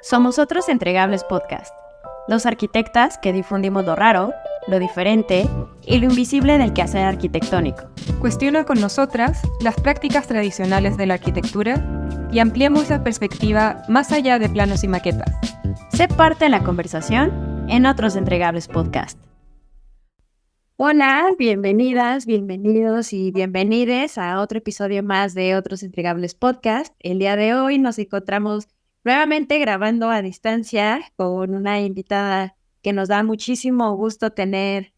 Somos Otros Entregables Podcast, dos arquitectas que difundimos lo raro, lo diferente y lo invisible del quehacer arquitectónico. Cuestiona con nosotras las prácticas tradicionales de la arquitectura y ampliemos la perspectiva más allá de planos y maquetas. Sé parte de la conversación en Otros Entregables Podcast. Hola, bienvenidas, bienvenidos y bienvenides a otro episodio más de Otros Entregables Podcast. El día de hoy nos encontramos nuevamente grabando a distancia con una invitada que nos da muchísimo gusto tener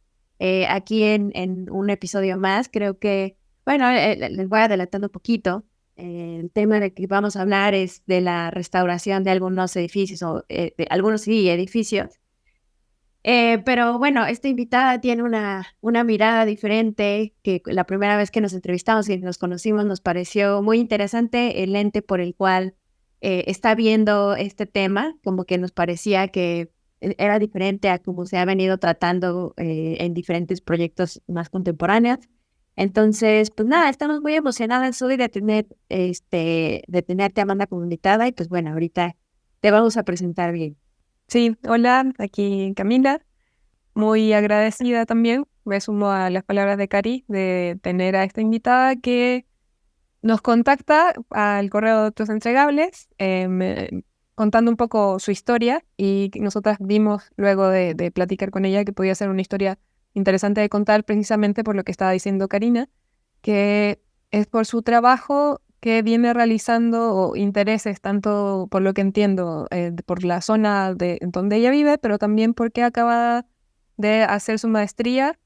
aquí en un episodio más. Creo que, bueno, les voy adelantando un poquito. El tema del que vamos a hablar es de la restauración de algunos edificios, o de algunos sí, edificios. Pero bueno, esta invitada tiene una mirada diferente, que la primera vez que nos entrevistamos y nos conocimos nos pareció muy interesante el lente por el cual está viendo este tema, como que nos parecía que era diferente a cómo se ha venido tratando en diferentes proyectos más contemporáneos. Entonces, pues nada, estamos muy emocionadas hoy de tenerte, Amanda, como invitada, y pues bueno, ahorita te vamos a presentar bien. Sí, hola, aquí Camila. Muy agradecida también, me sumo a las palabras de Cari, de tener a esta invitada que nos contacta al correo de Otros Entregables, contando un poco su historia, y nosotras vimos luego de platicar con ella que podía ser una historia interesante de contar, precisamente por lo que estaba diciendo Karina, que es por su trabajo que viene realizando, o intereses, tanto por lo que entiendo, por la zona donde ella vive, pero también porque acaba de hacer su maestría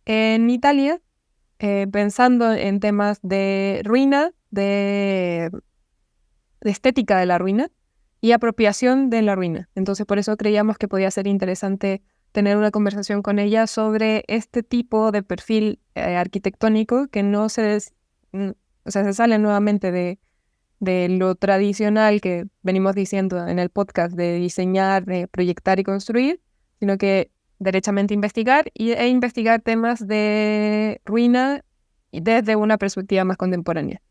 en Italia, pensando en temas de ruina, de estética de la ruina y apropiación de la ruina. Entonces, por eso creíamos que podía ser interesante tener una conversación con ella sobre este tipo de perfil arquitectónico que no se sale nuevamente de lo tradicional que venimos diciendo en el podcast de diseñar, de proyectar y construir, sino que derechamente investigar e investigar temas de ruina desde una perspectiva más contemporánea.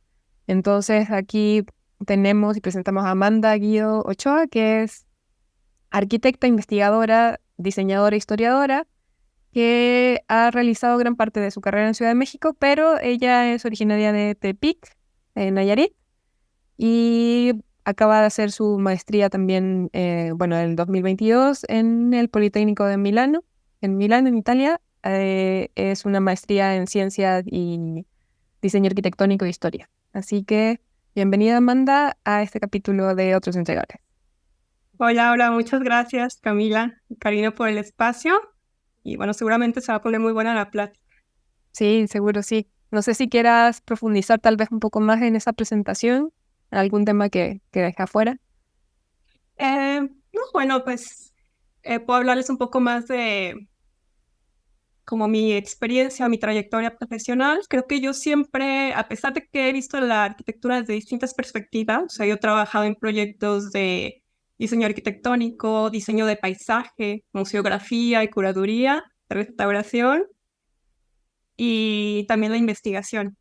Entonces aquí tenemos y presentamos a Amanda Guido Ochoa, que es arquitecta, investigadora, diseñadora e historiadora, que ha realizado gran parte de su carrera en Ciudad de México, pero ella es originaria de Tepic, en Nayarit, y acaba de hacer su maestría también, en el 2022 en el Politécnico de Milano, en Italia. Es una maestría en Ciencias y Diseño Arquitectónico e Historia. Así que, bienvenida, Amanda, a este capítulo de Otros Entregables. Hola, muchas gracias, Camila y Karina, por el espacio. Y bueno, seguramente se va a poner muy buena la plática. Sí, seguro sí. No sé si quieras profundizar tal vez un poco más en esa presentación, algún tema que deje afuera. Puedo hablarles un poco más de como mi experiencia, mi trayectoria profesional. Creo que yo siempre, a pesar de que he visto la arquitectura desde distintas perspectivas, o sea, yo he trabajado en proyectos de diseño arquitectónico, diseño de paisaje, museografía y curaduría, restauración y también la investigación.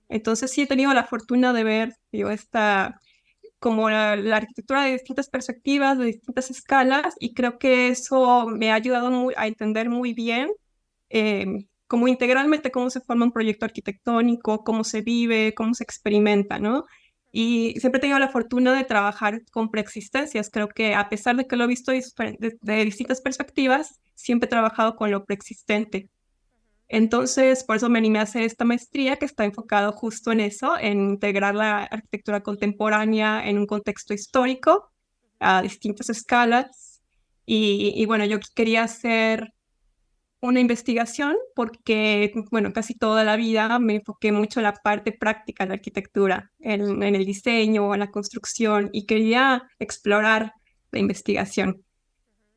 Entonces sí he tenido la fortuna de ver como la arquitectura de distintas perspectivas, de distintas escalas, y creo que eso me ha ayudado a entender muy bien como integralmente cómo se forma un proyecto arquitectónico, cómo se vive, cómo se experimenta, ¿no? Y siempre he tenido la fortuna de trabajar con preexistencias. Creo que a pesar de que lo he visto de distintas perspectivas, siempre he trabajado con lo preexistente. Entonces, por eso me animé a hacer esta maestría que está enfocado justo en eso, en integrar la arquitectura contemporánea en un contexto histórico a distintas escalas. Y bueno, yo quería hacer una investigación porque, bueno, casi toda la vida me enfoqué mucho en la parte práctica de la arquitectura, en el diseño, en la construcción, y quería explorar la investigación.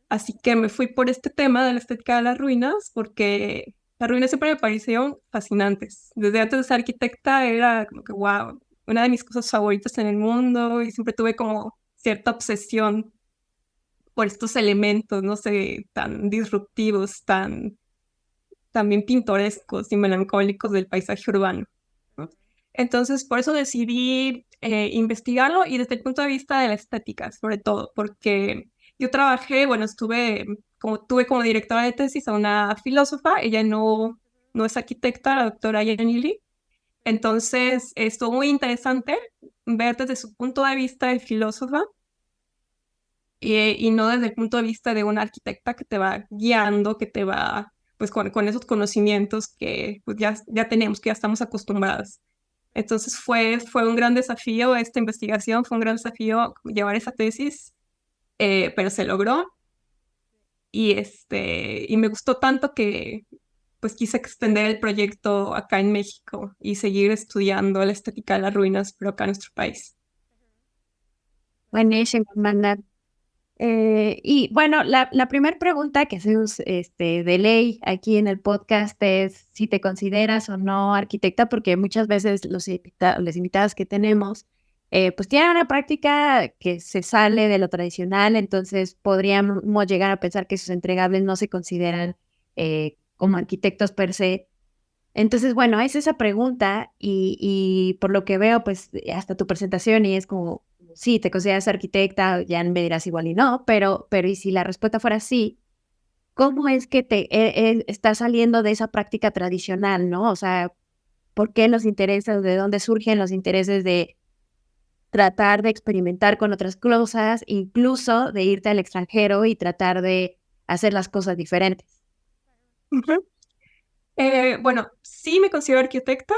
Así que me fui por este tema de la estética de las ruinas, porque las ruinas siempre me parecieron fascinantes. Desde antes de ser arquitecta era como que, wow, una de mis cosas favoritas en el mundo, y siempre tuve como cierta obsesión por estos elementos, no sé, tan disruptivos, también pintorescos y melancólicos del paisaje urbano, ¿no? Entonces, por eso decidí investigarlo y desde el punto de vista de la estética, sobre todo, porque yo trabajé, bueno, tuve como directora de tesis a una filósofa, ella no es arquitecta, la doctora Yanili, entonces estuvo muy interesante ver desde su punto de vista de filósofa y no desde el punto de vista de una arquitecta que te va guiando, que te va pues con esos conocimientos que pues, ya tenemos, que ya estamos acostumbrados. Entonces fue un gran desafío esta investigación, fue un gran desafío llevar esa tesis, pero se logró y me gustó tanto que pues quise extender el proyecto acá en México y seguir estudiando la estética de las ruinas, pero acá en nuestro país. Buenísimo, Amanda. Y bueno, la primera pregunta que hacemos de ley aquí en el podcast es si te consideras o no arquitecta, porque muchas veces las invitadas que tenemos pues tienen una práctica que se sale de lo tradicional, entonces podríamos llegar a pensar que sus entregables no se consideran como arquitectos per se. Entonces, bueno, es esa pregunta y por lo que veo, pues hasta tu presentación y es como, sí, te consideras arquitecta, ya me dirás igual y no, pero y si la respuesta fuera sí, ¿cómo es que te estás saliendo de esa práctica tradicional, no? O sea, ¿por qué los intereses, de dónde surgen los intereses de tratar de experimentar con otras cosas, incluso de irte al extranjero y tratar de hacer las cosas diferentes? Ujú. Bueno, sí me considero arquitecta.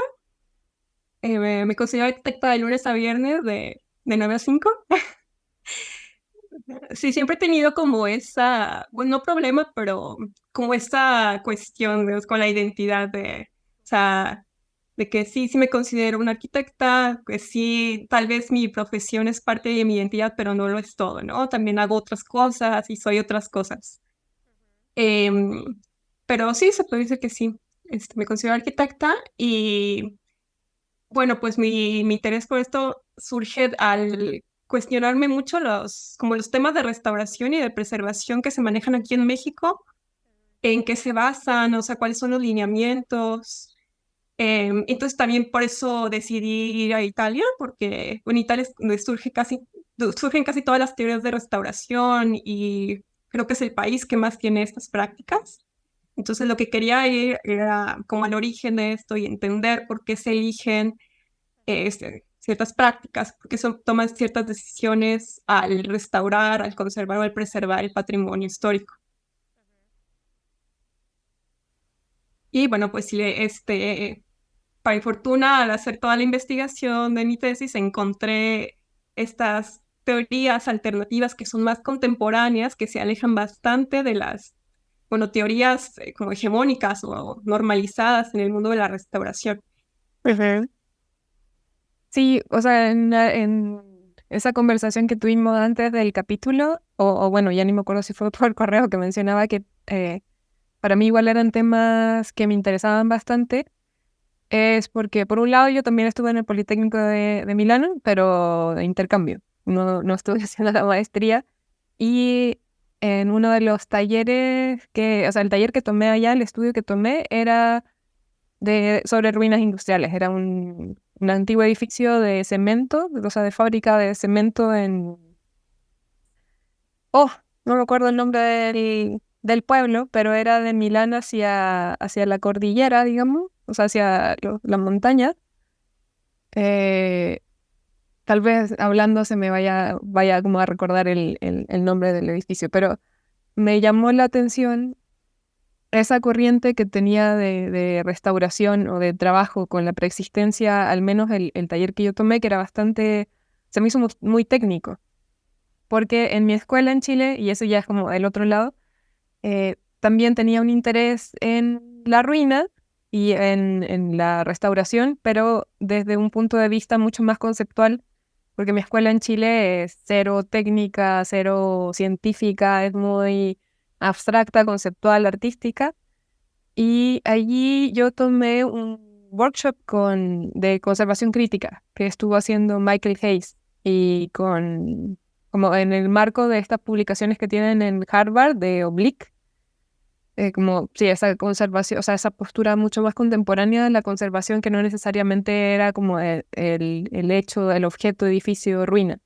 Me considero arquitecta de lunes a viernes de 9 a 5. Sí, siempre he tenido como bueno, no problema, pero como esa cuestión con la identidad o sea, de que sí me considero una arquitecta, que sí, tal vez mi profesión es parte de mi identidad, pero no lo es todo, ¿no? También hago otras cosas y soy otras cosas. Em, pero sí, se puede decir que sí. Me considero arquitecta y bueno, pues mi interés por esto surge al cuestionarme mucho como los temas de restauración y de preservación que se manejan aquí en México, en qué se basan, o sea, cuáles son los lineamientos. Entonces también por eso decidí ir a Italia, porque en Italia es donde surgen casi todas las teorías de restauración y creo que es el país que más tiene estas prácticas. Entonces lo que quería ir era como al origen de esto y entender por qué se eligen ciertas prácticas, porque toman ciertas decisiones al restaurar, al conservar o al preservar el patrimonio histórico. Y bueno, pues sí, para mi fortuna, al hacer toda la investigación de mi tesis, encontré estas teorías alternativas que son más contemporáneas, que se alejan bastante de las, bueno, teorías como hegemónicas o normalizadas en el mundo de la restauración. Ujú. Sí, o sea, en esa conversación que tuvimos antes del capítulo, o bueno, ya ni me acuerdo si fue por correo que mencionaba que para mí igual eran temas que me interesaban bastante, es porque por un lado yo también estuve en el Politécnico de Milano, pero de intercambio, no estuve haciendo la maestría, y en uno de los talleres o sea, el taller que tomé allá, el estudio que tomé era sobre ruinas industriales. Era un antiguo edificio de cemento, o sea, de fábrica de cemento Oh, no recuerdo el nombre del pueblo, pero era de Milán hacia la cordillera, digamos, o sea, hacia la montaña. Eh, Tal vez hablando se me vaya como a recordar el nombre del edificio, pero me llamó la atención esa corriente que tenía de restauración o de trabajo con la preexistencia, al menos el taller que yo tomé, que era se me hizo muy técnico, porque en mi escuela en Chile, y eso ya es como del otro lado, también tenía un interés en la ruina y en la restauración, pero desde un punto de vista mucho más conceptual, porque mi escuela en Chile es cero técnica, cero científica, es muy abstracta, conceptual, artística. Y allí yo tomé un workshop de conservación crítica que estuvo haciendo Michael Hayes y como en el marco de estas publicaciones que tienen en Harvard de Oblique. como, sí, esa conservación, o sea, esa postura mucho más contemporánea de la conservación que no necesariamente era como el hecho, el objeto, edificio, ruina.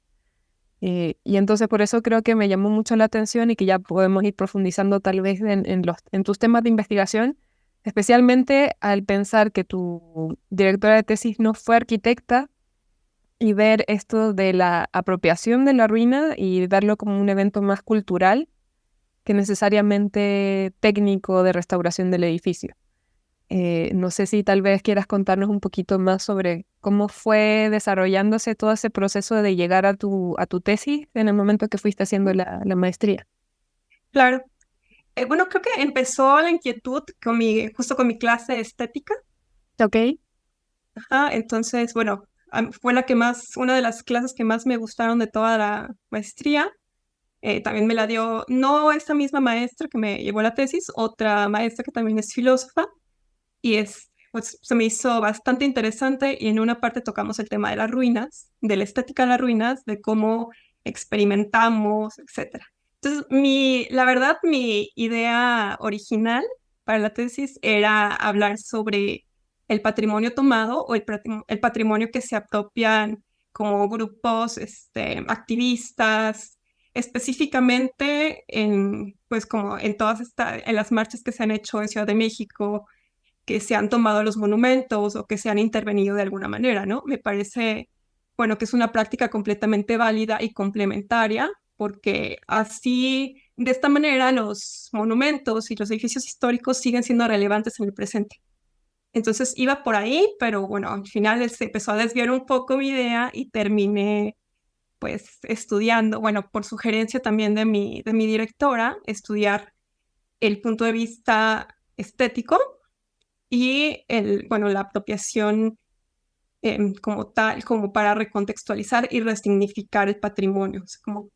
Y entonces por eso creo que me llamó mucho la atención y que ya podemos ir profundizando tal vez en tus temas de investigación, especialmente al pensar que tu directora de tesis no fue arquitecta y ver esto de la apropiación de la ruina y darlo como un evento más cultural que necesariamente técnico de restauración del edificio. No sé si tal vez quieras contarnos un poquito más sobre cómo fue desarrollándose todo ese proceso de llegar a tu tesis en el momento que fuiste haciendo la maestría. Claro. Bueno, creo que empezó la inquietud justo con mi clase de estética. Ok. Ajá, entonces, bueno, fue una de las clases que más me gustaron de toda la maestría. También me la dio, no esta misma maestra que me llevó la tesis, otra maestra que también es filósofa, y pues, se me hizo bastante interesante, y en una parte tocamos el tema de las ruinas, de la estética de las ruinas, de cómo experimentamos, etc. Entonces, la verdad, mi idea original para la tesis era hablar sobre el patrimonio tomado o el patrimonio que se apropian como grupos activistas, específicamente pues como en las marchas que se han hecho en Ciudad de México, que se han tomado los monumentos o que se han intervenido de alguna manera, ¿no? Me parece, bueno, que es una práctica completamente válida y complementaria, porque así, de esta manera, los monumentos y los edificios históricos siguen siendo relevantes en el presente. Entonces iba por ahí, pero bueno, al final se empezó a desviar un poco mi idea y terminé pues estudiando, bueno, por sugerencia también de mi directora, estudiar el punto de vista estético y bueno, la apropiación como tal, como para recontextualizar y resignificar el patrimonio. O sea, como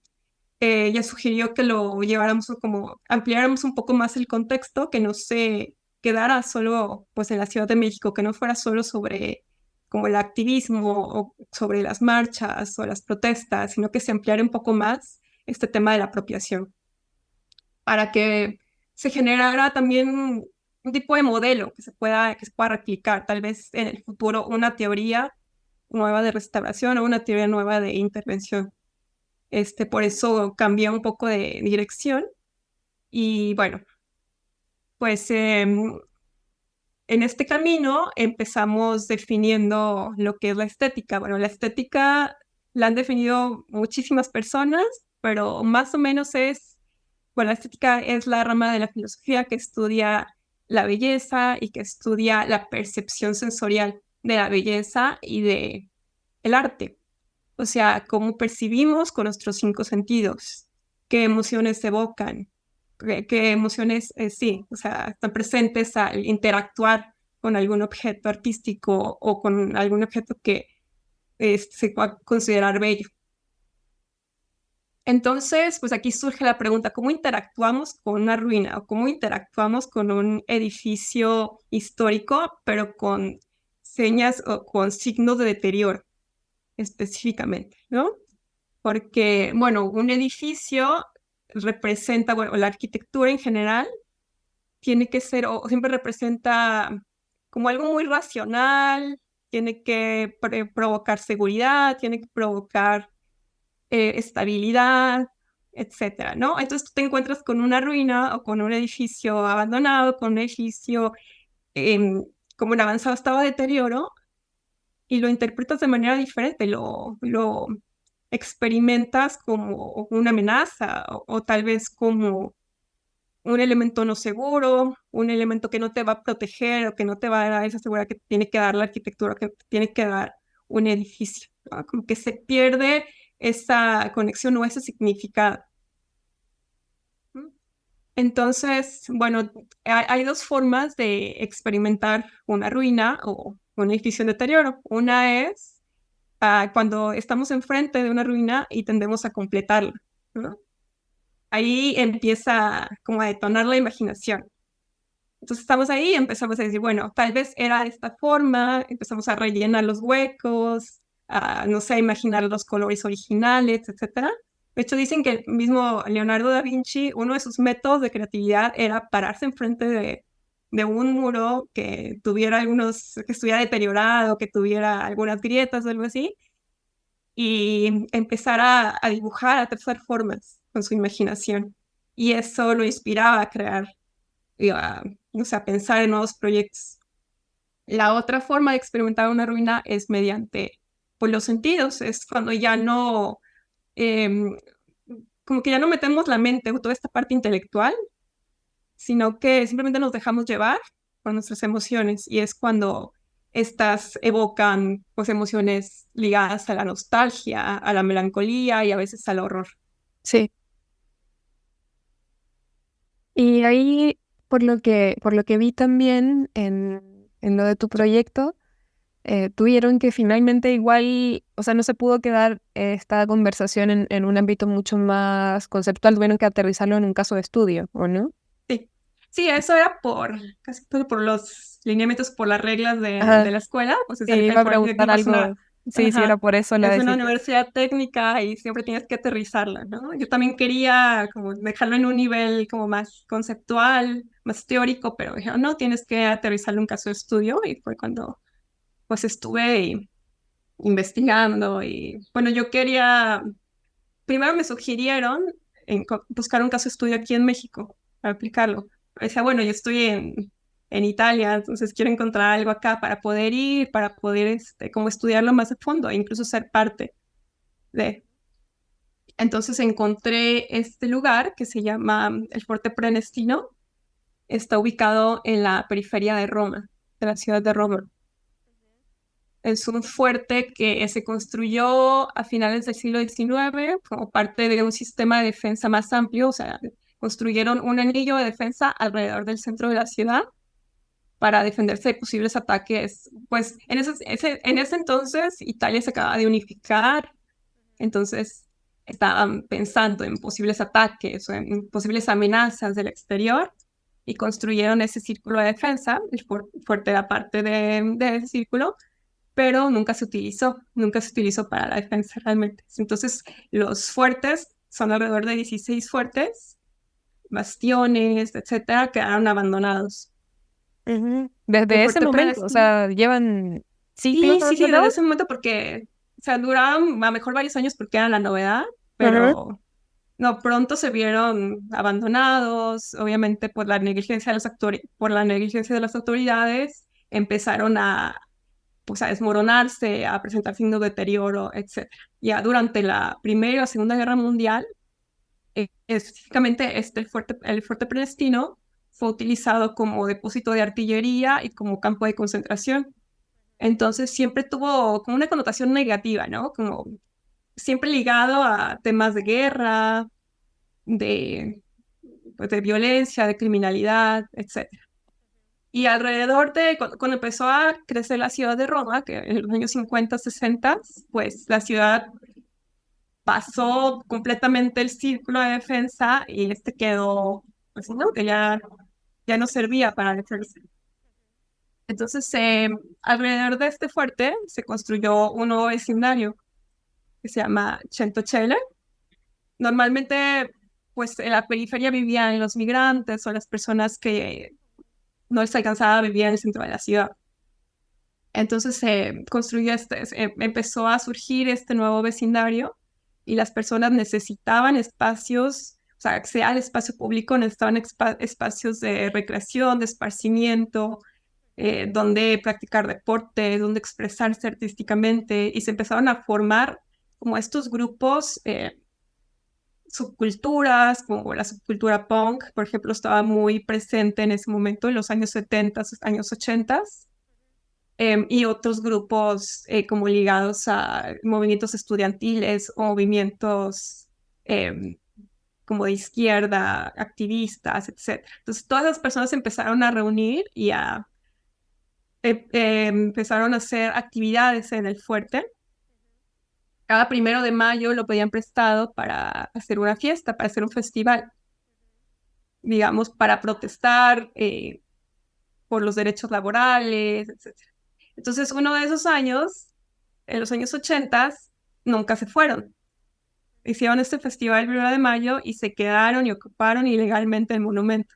ella sugirió que lo lleváramos como, ampliáramos un poco más el contexto, que no se quedara solo pues en la Ciudad de México, que no fuera solo sobre como el activismo o sobre las marchas o las protestas, sino que se ampliara un poco más este tema de la apropiación, para que se generara también un tipo de modelo que se pueda replicar, tal vez en el futuro una teoría nueva de restauración o una teoría nueva de intervención. Por eso cambié un poco de dirección y bueno, pues en este camino empezamos definiendo lo que es la estética. Bueno, la estética la han definido muchísimas personas, pero más o menos bueno, la estética es la rama de la filosofía que estudia la belleza y que estudia la percepción sensorial de la belleza y de el arte. O sea, cómo percibimos con nuestros 5 sentidos, qué emociones evocan, qué emociones, sí, o sea, están presentes al interactuar con algún objeto artístico o con algún objeto que se pueda considerar bello. Entonces, pues aquí surge la pregunta, ¿cómo interactuamos con una ruina o cómo interactuamos con un edificio histórico, pero con señas o con signos de deterioro específicamente, ¿no? Porque, bueno, un edificio representa, bueno, la arquitectura en general tiene que ser, o siempre representa como algo muy racional, tiene que provocar seguridad, tiene que provocar estabilidad, etcétera, ¿no? Entonces tú te encuentras con una ruina o con un edificio abandonado, con un edificio como en avanzado estado de deterioro y lo interpretas de manera diferente, lo experimentas como una amenaza o tal vez como un elemento no seguro, un elemento que no te va a proteger o que no te va a dar esa seguridad que tiene que dar la arquitectura, que tiene que dar un edificio, ¿no? Como que se pierde esa conexión o ese significado. Entonces, bueno, hay dos formas de experimentar una ruina o un edificio en deterioro. Una es cuando estamos enfrente de una ruina y tendemos a completarla, ¿no? Ahí empieza como a detonar la imaginación. Entonces estamos ahí y empezamos a decir, bueno, tal vez era de esta forma, empezamos a rellenar los huecos, no sé, a imaginar los colores originales, etcétera. De hecho, dicen que el mismo Leonardo da Vinci, uno de sus métodos de creatividad era pararse enfrente de un muro que tuviera que estuviera deteriorado, que tuviera algunas grietas o algo así, y empezar a dibujar, a trazar formas con su imaginación. Y eso lo inspiraba a crear, y o sea, a pensar en nuevos proyectos. La otra forma de experimentar una ruina es mediante pues, los sentidos, es cuando ya no, em, como que ya no metemos la mente o toda esta parte intelectual, sino que simplemente nos dejamos llevar por nuestras emociones y es cuando estas evocan pues emociones ligadas a la nostalgia, a la melancolía y a veces al horror. Sí. Y ahí, por lo que vi también en lo de tu proyecto, tuvieron que finalmente igual, o sea, no se pudo quedar esta conversación en un ámbito mucho más conceptual, tuvieron que aterrizarlo en un caso de estudio, ¿o no? Sí, sí, eso era casi todo por los lineamientos, por las reglas Ajá, de la escuela, pues sí, iba a el preguntar Politécnico es algo, sí, sí, era ajá, por eso la es una decisión. universidad técnica y siempre tienes que aterrizarla, ¿no? Yo también quería como dejarlo en un nivel como más conceptual, más teórico, pero dijeron, no, tienes que aterrizarlo en un caso de estudio y fue cuando pues estuve investigando y bueno, yo quería, primero me sugirieron buscar un caso de estudio aquí en México para aplicarlo. Decía, bueno, yo estoy en Italia, entonces quiero encontrar algo acá para poder ir, para poder como estudiarlo más a fondo e incluso ser parte de. Entonces encontré este lugar que se llama el Forte Prenestino. Está ubicado en la periferia de Roma, de la ciudad de Roma. Es un fuerte que se construyó a finales del siglo XIX como parte de un sistema de defensa más amplio, o sea, construyeron un anillo de defensa alrededor del centro de la ciudad para defenderse de posibles ataques. Pues en ese entonces Italia se acaba de unificar, entonces estaban pensando en posibles ataques o en posibles amenazas del exterior y construyeron ese círculo de defensa, el fuerte era parte de ese círculo, pero nunca se utilizó para la defensa realmente. Entonces, los fuertes son alrededor de 16 fuertes, bastiones, etcétera, quedaron abandonados. Ujú. El Desde ese fuerte momento, o Prenestino. sea, llevan siglos Sí, desde abandonados. ese momento porque, o sea, duraron a lo mejor varios años porque era la novedad, Ajá. pero no, pronto se vieron abandonados, obviamente por la negligencia de por la negligencia de las autoridades, empezaron pues, a desmoronarse, a presentar signos de deterioro, etc. Ya durante la Primera y la Segunda Guerra Mundial, específicamente el fuerte Palestino fue utilizado como depósito de artillería y como campo de concentración. Entonces siempre tuvo como una connotación negativa, ¿no? Como siempre ligado a temas de guerra, de, pues, de violencia, de criminalidad, etc. Y alrededor de cuando empezó a crecer la ciudad de Roma, que en los años 50, 60, pues la ciudad pasó completamente el círculo de defensa y este quedó, pues no, que ya no servía para defensa. Entonces, alrededor de este fuerte se construyó un nuevo vecindario que se llama Centocelle. Normalmente, pues en la periferia vivían los migrantes o las personas que no les alcanzaba a vivir en el centro de la ciudad. Entonces se construyó empezó a surgir este nuevo vecindario y las personas necesitaban espacios, o sea el espacio público, necesitaban espacios de recreación, de esparcimiento, donde practicar deporte, donde expresarse artísticamente y se empezaron a formar como estos grupos, subculturas, como la subcultura punk, por ejemplo, estaba muy presente en ese momento, en los años 70, años 80 y otros grupos como ligados a movimientos estudiantiles o movimientos como de izquierda, activistas, etc. Entonces, todas las personas se empezaron a reunir y empezaron a hacer actividades en el fuerte. Cada 1 de mayo lo pedían prestado para hacer una fiesta, para hacer un festival, digamos, para protestar por los derechos laborales, etc. Entonces, uno de esos años, en los años 80, nunca se fueron. hicieron este festival el 1 de mayo y se quedaron y ocuparon ilegalmente el monumento.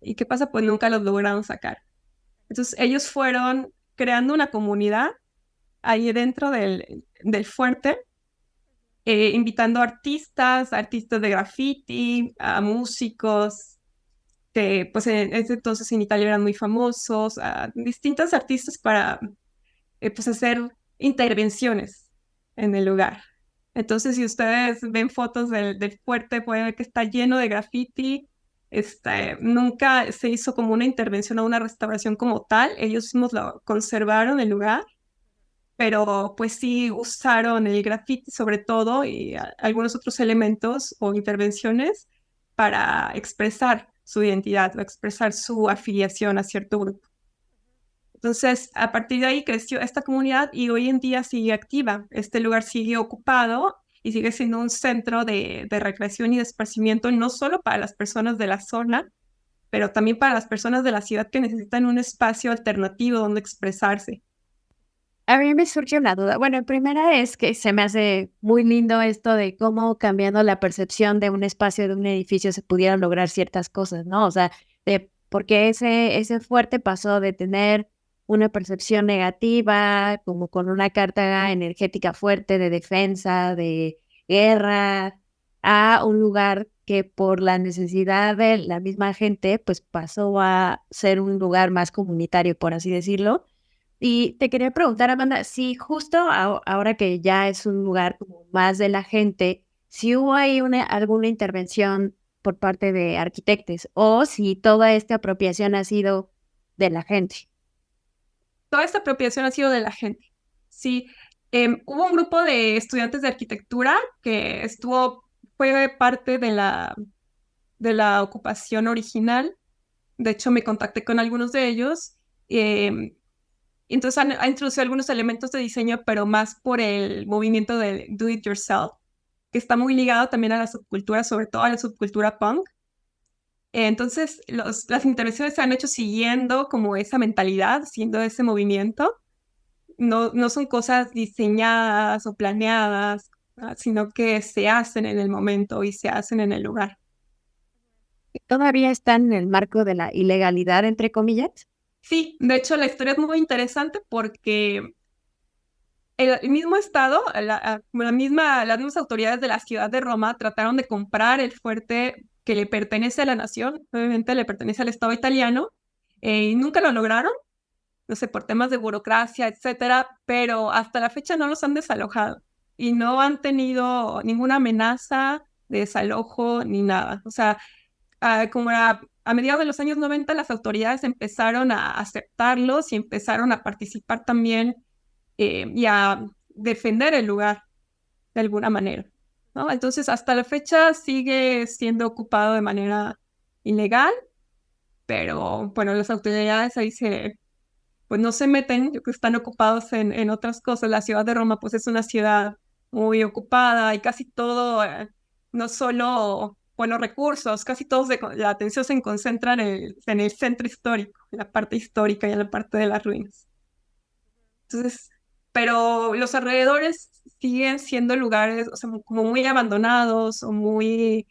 ¿Y qué pasa? Pues nunca los lograron sacar. Entonces ellos fueron creando una comunidad ahí dentro del fuerte, invitando artistas de graffiti, a músicos, que pues en ese entonces en Italia eran muy famosos, a distintos artistas para pues hacer intervenciones en el lugar. Entonces, si ustedes ven fotos del fuerte, pueden ver que está lleno de graffiti. Nunca se hizo como una intervención o una restauración como tal. Ellos mismos lo conservaron el lugar, pero pues sí usaron el graffiti sobre todo y algunos otros elementos o intervenciones para expresar su identidad o expresar su afiliación a cierto grupo. Entonces, a partir de ahí creció esta comunidad y hoy en día sigue activa. Este lugar sigue ocupado y sigue siendo un centro de recreación y de esparcimiento, no solo para las personas de la zona, pero también para las personas de la ciudad que necesitan un espacio alternativo donde expresarse. A mí me surge una duda. Bueno, primera es que se me hace muy lindo esto de cómo cambiando la percepción de un espacio, de un edificio, se pudieran lograr ciertas cosas, ¿no? O sea, porque ese fuerte pasó de tener una percepción negativa, como con una carga energética fuerte de defensa, de guerra, a un lugar que por la necesidad de la misma gente, pues pasó a ser un lugar más comunitario, por así decirlo. Y te quería preguntar, Amanda, si justo ahora que ya es un lugar como más de la gente, si hubo ahí alguna intervención por parte de arquitectos o si toda esta apropiación ha sido de la gente. Toda esta apropiación ha sido de la gente. Sí, hubo un grupo de estudiantes de arquitectura que fue parte de la ocupación original. De hecho, me contacté con algunos de ellos. Entonces han introducido algunos elementos de diseño, pero más por el movimiento de do it yourself, que está muy ligado también a la subcultura, sobre todo a la subcultura punk. Entonces, las intervenciones se han hecho siguiendo como esa mentalidad, siguiendo ese movimiento. No son cosas diseñadas o planeadas, sino que se hacen en el momento y se hacen en el lugar. ¿Todavía están en el marco de la ilegalidad, entre comillas? Sí, de hecho la historia es muy interesante porque el mismo Estado, las mismas autoridades de la ciudad de Roma trataron de comprar el fuerte que le pertenece a la nación, obviamente le pertenece al Estado italiano, y nunca lo lograron, no sé, por temas de burocracia, etcétera, pero hasta la fecha no los han desalojado y no han tenido ninguna amenaza de desalojo ni nada. O sea, como a mediados de los años 90, las autoridades empezaron a aceptarlos y empezaron a participar también y a defender el lugar de alguna manera, ¿no? Entonces, hasta la fecha sigue siendo ocupado de manera ilegal, pero bueno, las autoridades ahí pues no se meten, yo creo que están ocupados en otras cosas. La ciudad de Roma, pues es una ciudad muy ocupada y casi todo, no solo, bueno, recursos, casi todos la atención se concentra en el centro histórico, en la parte histórica y en la parte de las ruinas. Entonces, pero los alrededores siguen siendo lugares, o sea, como muy abandonados o muy,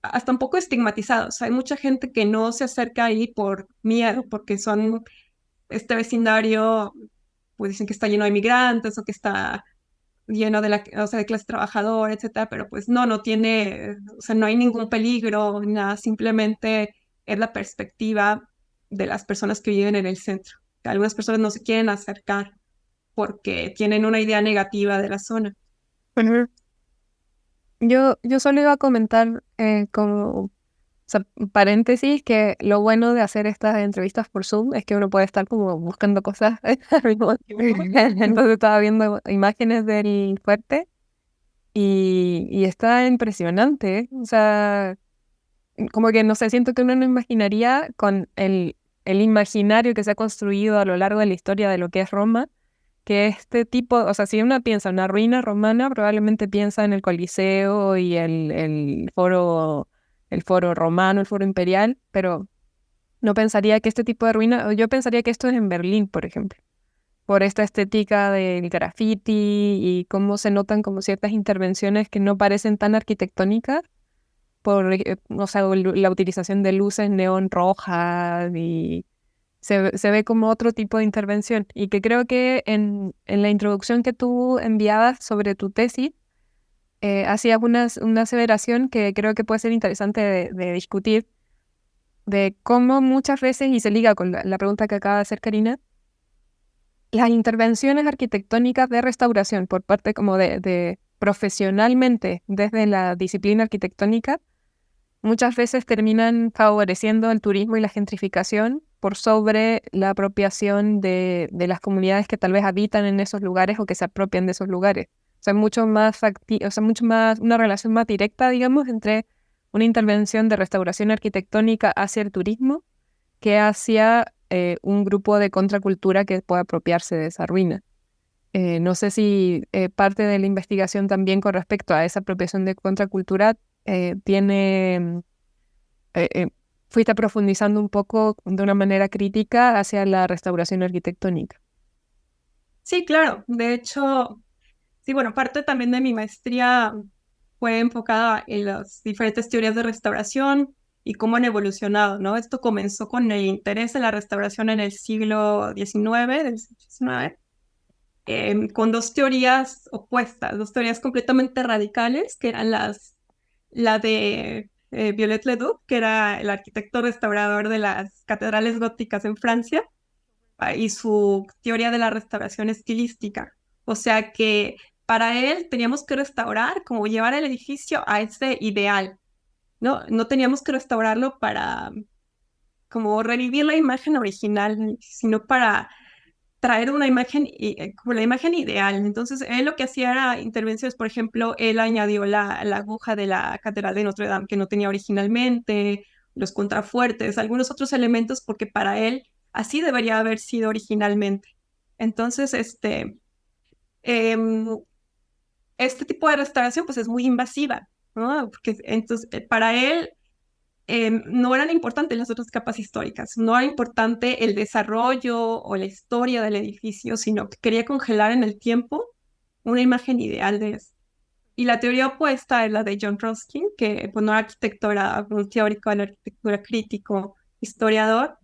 hasta un poco estigmatizados. Hay mucha gente que no se acerca ahí por miedo, porque son este vecindario, pues dicen que está lleno de migrantes o que está lleno o sea, de clase trabajadora, etcétera, pero pues no tiene, o sea, no hay ningún peligro, nada, simplemente es la perspectiva de las personas que viven en el centro. Algunas personas no se quieren acercar porque tienen una idea negativa de la zona. Bueno, yo solo iba a comentar como sea, paréntesis, que lo bueno de hacer estas entrevistas por Zoom es que uno puede estar como buscando cosas al mismo tiempo. Entonces estaba viendo imágenes del fuerte y está impresionante, ¿eh? O sea, como que no sé, siento que uno no imaginaría con el imaginario que se ha construido a lo largo de la historia de lo que es Roma, que este tipo, o sea, si uno piensa en una ruina romana, probablemente piensa en el Coliseo y el foro romano, el foro imperial, pero no pensaría que este tipo de ruina, yo pensaría que esto es en Berlín, por ejemplo. por esta estética del graffiti y cómo se notan como ciertas intervenciones que no parecen tan arquitectónicas, por o sea, la utilización de luces neón rojas y se ve como otro tipo de intervención. Y que creo que en la introducción que tú enviabas sobre tu tesis, hacías una aseveración que creo que puede ser interesante de discutir, de cómo muchas veces, y se liga con la pregunta que acaba de hacer Karina, las intervenciones arquitectónicas de restauración por parte como de profesionalmente desde la disciplina arquitectónica, muchas veces terminan favoreciendo el turismo y la gentrificación por sobre la apropiación de las comunidades que tal vez habitan en esos lugares o que se apropian de esos lugares. O sea, mucho más o sea, mucho más, una relación más directa, digamos, entre una intervención de restauración arquitectónica hacia el turismo que hacia un grupo de contracultura que pueda apropiarse de esa ruina. No sé si parte de la investigación también con respecto a esa apropiación de contracultura tiene, fuiste profundizando un poco de una manera crítica hacia la restauración arquitectónica. Sí, claro. De hecho, sí, bueno, parte también de mi maestría fue enfocada en las diferentes teorías de restauración y cómo han evolucionado, ¿no? Esto comenzó con el interés en la restauración en el siglo XIX, del siglo XIX, con dos teorías opuestas, dos teorías completamente radicales, que eran la de Viollet-le-Duc, que era el arquitecto restaurador de las catedrales góticas en Francia, y su teoría de la restauración estilística. O sea que para él teníamos que restaurar, como llevar el edificio a ese ideal, ¿no? No teníamos que restaurarlo para como revivir la imagen original, sino para traer una imagen, como la imagen ideal. Entonces, él lo que hacía era intervenciones, por ejemplo, él añadió la aguja de la Catedral de Notre Dame que no tenía originalmente, los contrafuertes, algunos otros elementos, porque para él así debería haber sido originalmente. Entonces, em, este tipo de restauración pues es muy invasiva, ¿no? Porque entonces, para él no eran importantes las otras capas históricas, no era importante el desarrollo o la historia del edificio, sino que quería congelar en el tiempo una imagen ideal de eso. Y la teoría opuesta es la de John Ruskin, que pues, no era arquitecto, era un teórico de la arquitectura crítico, historiador,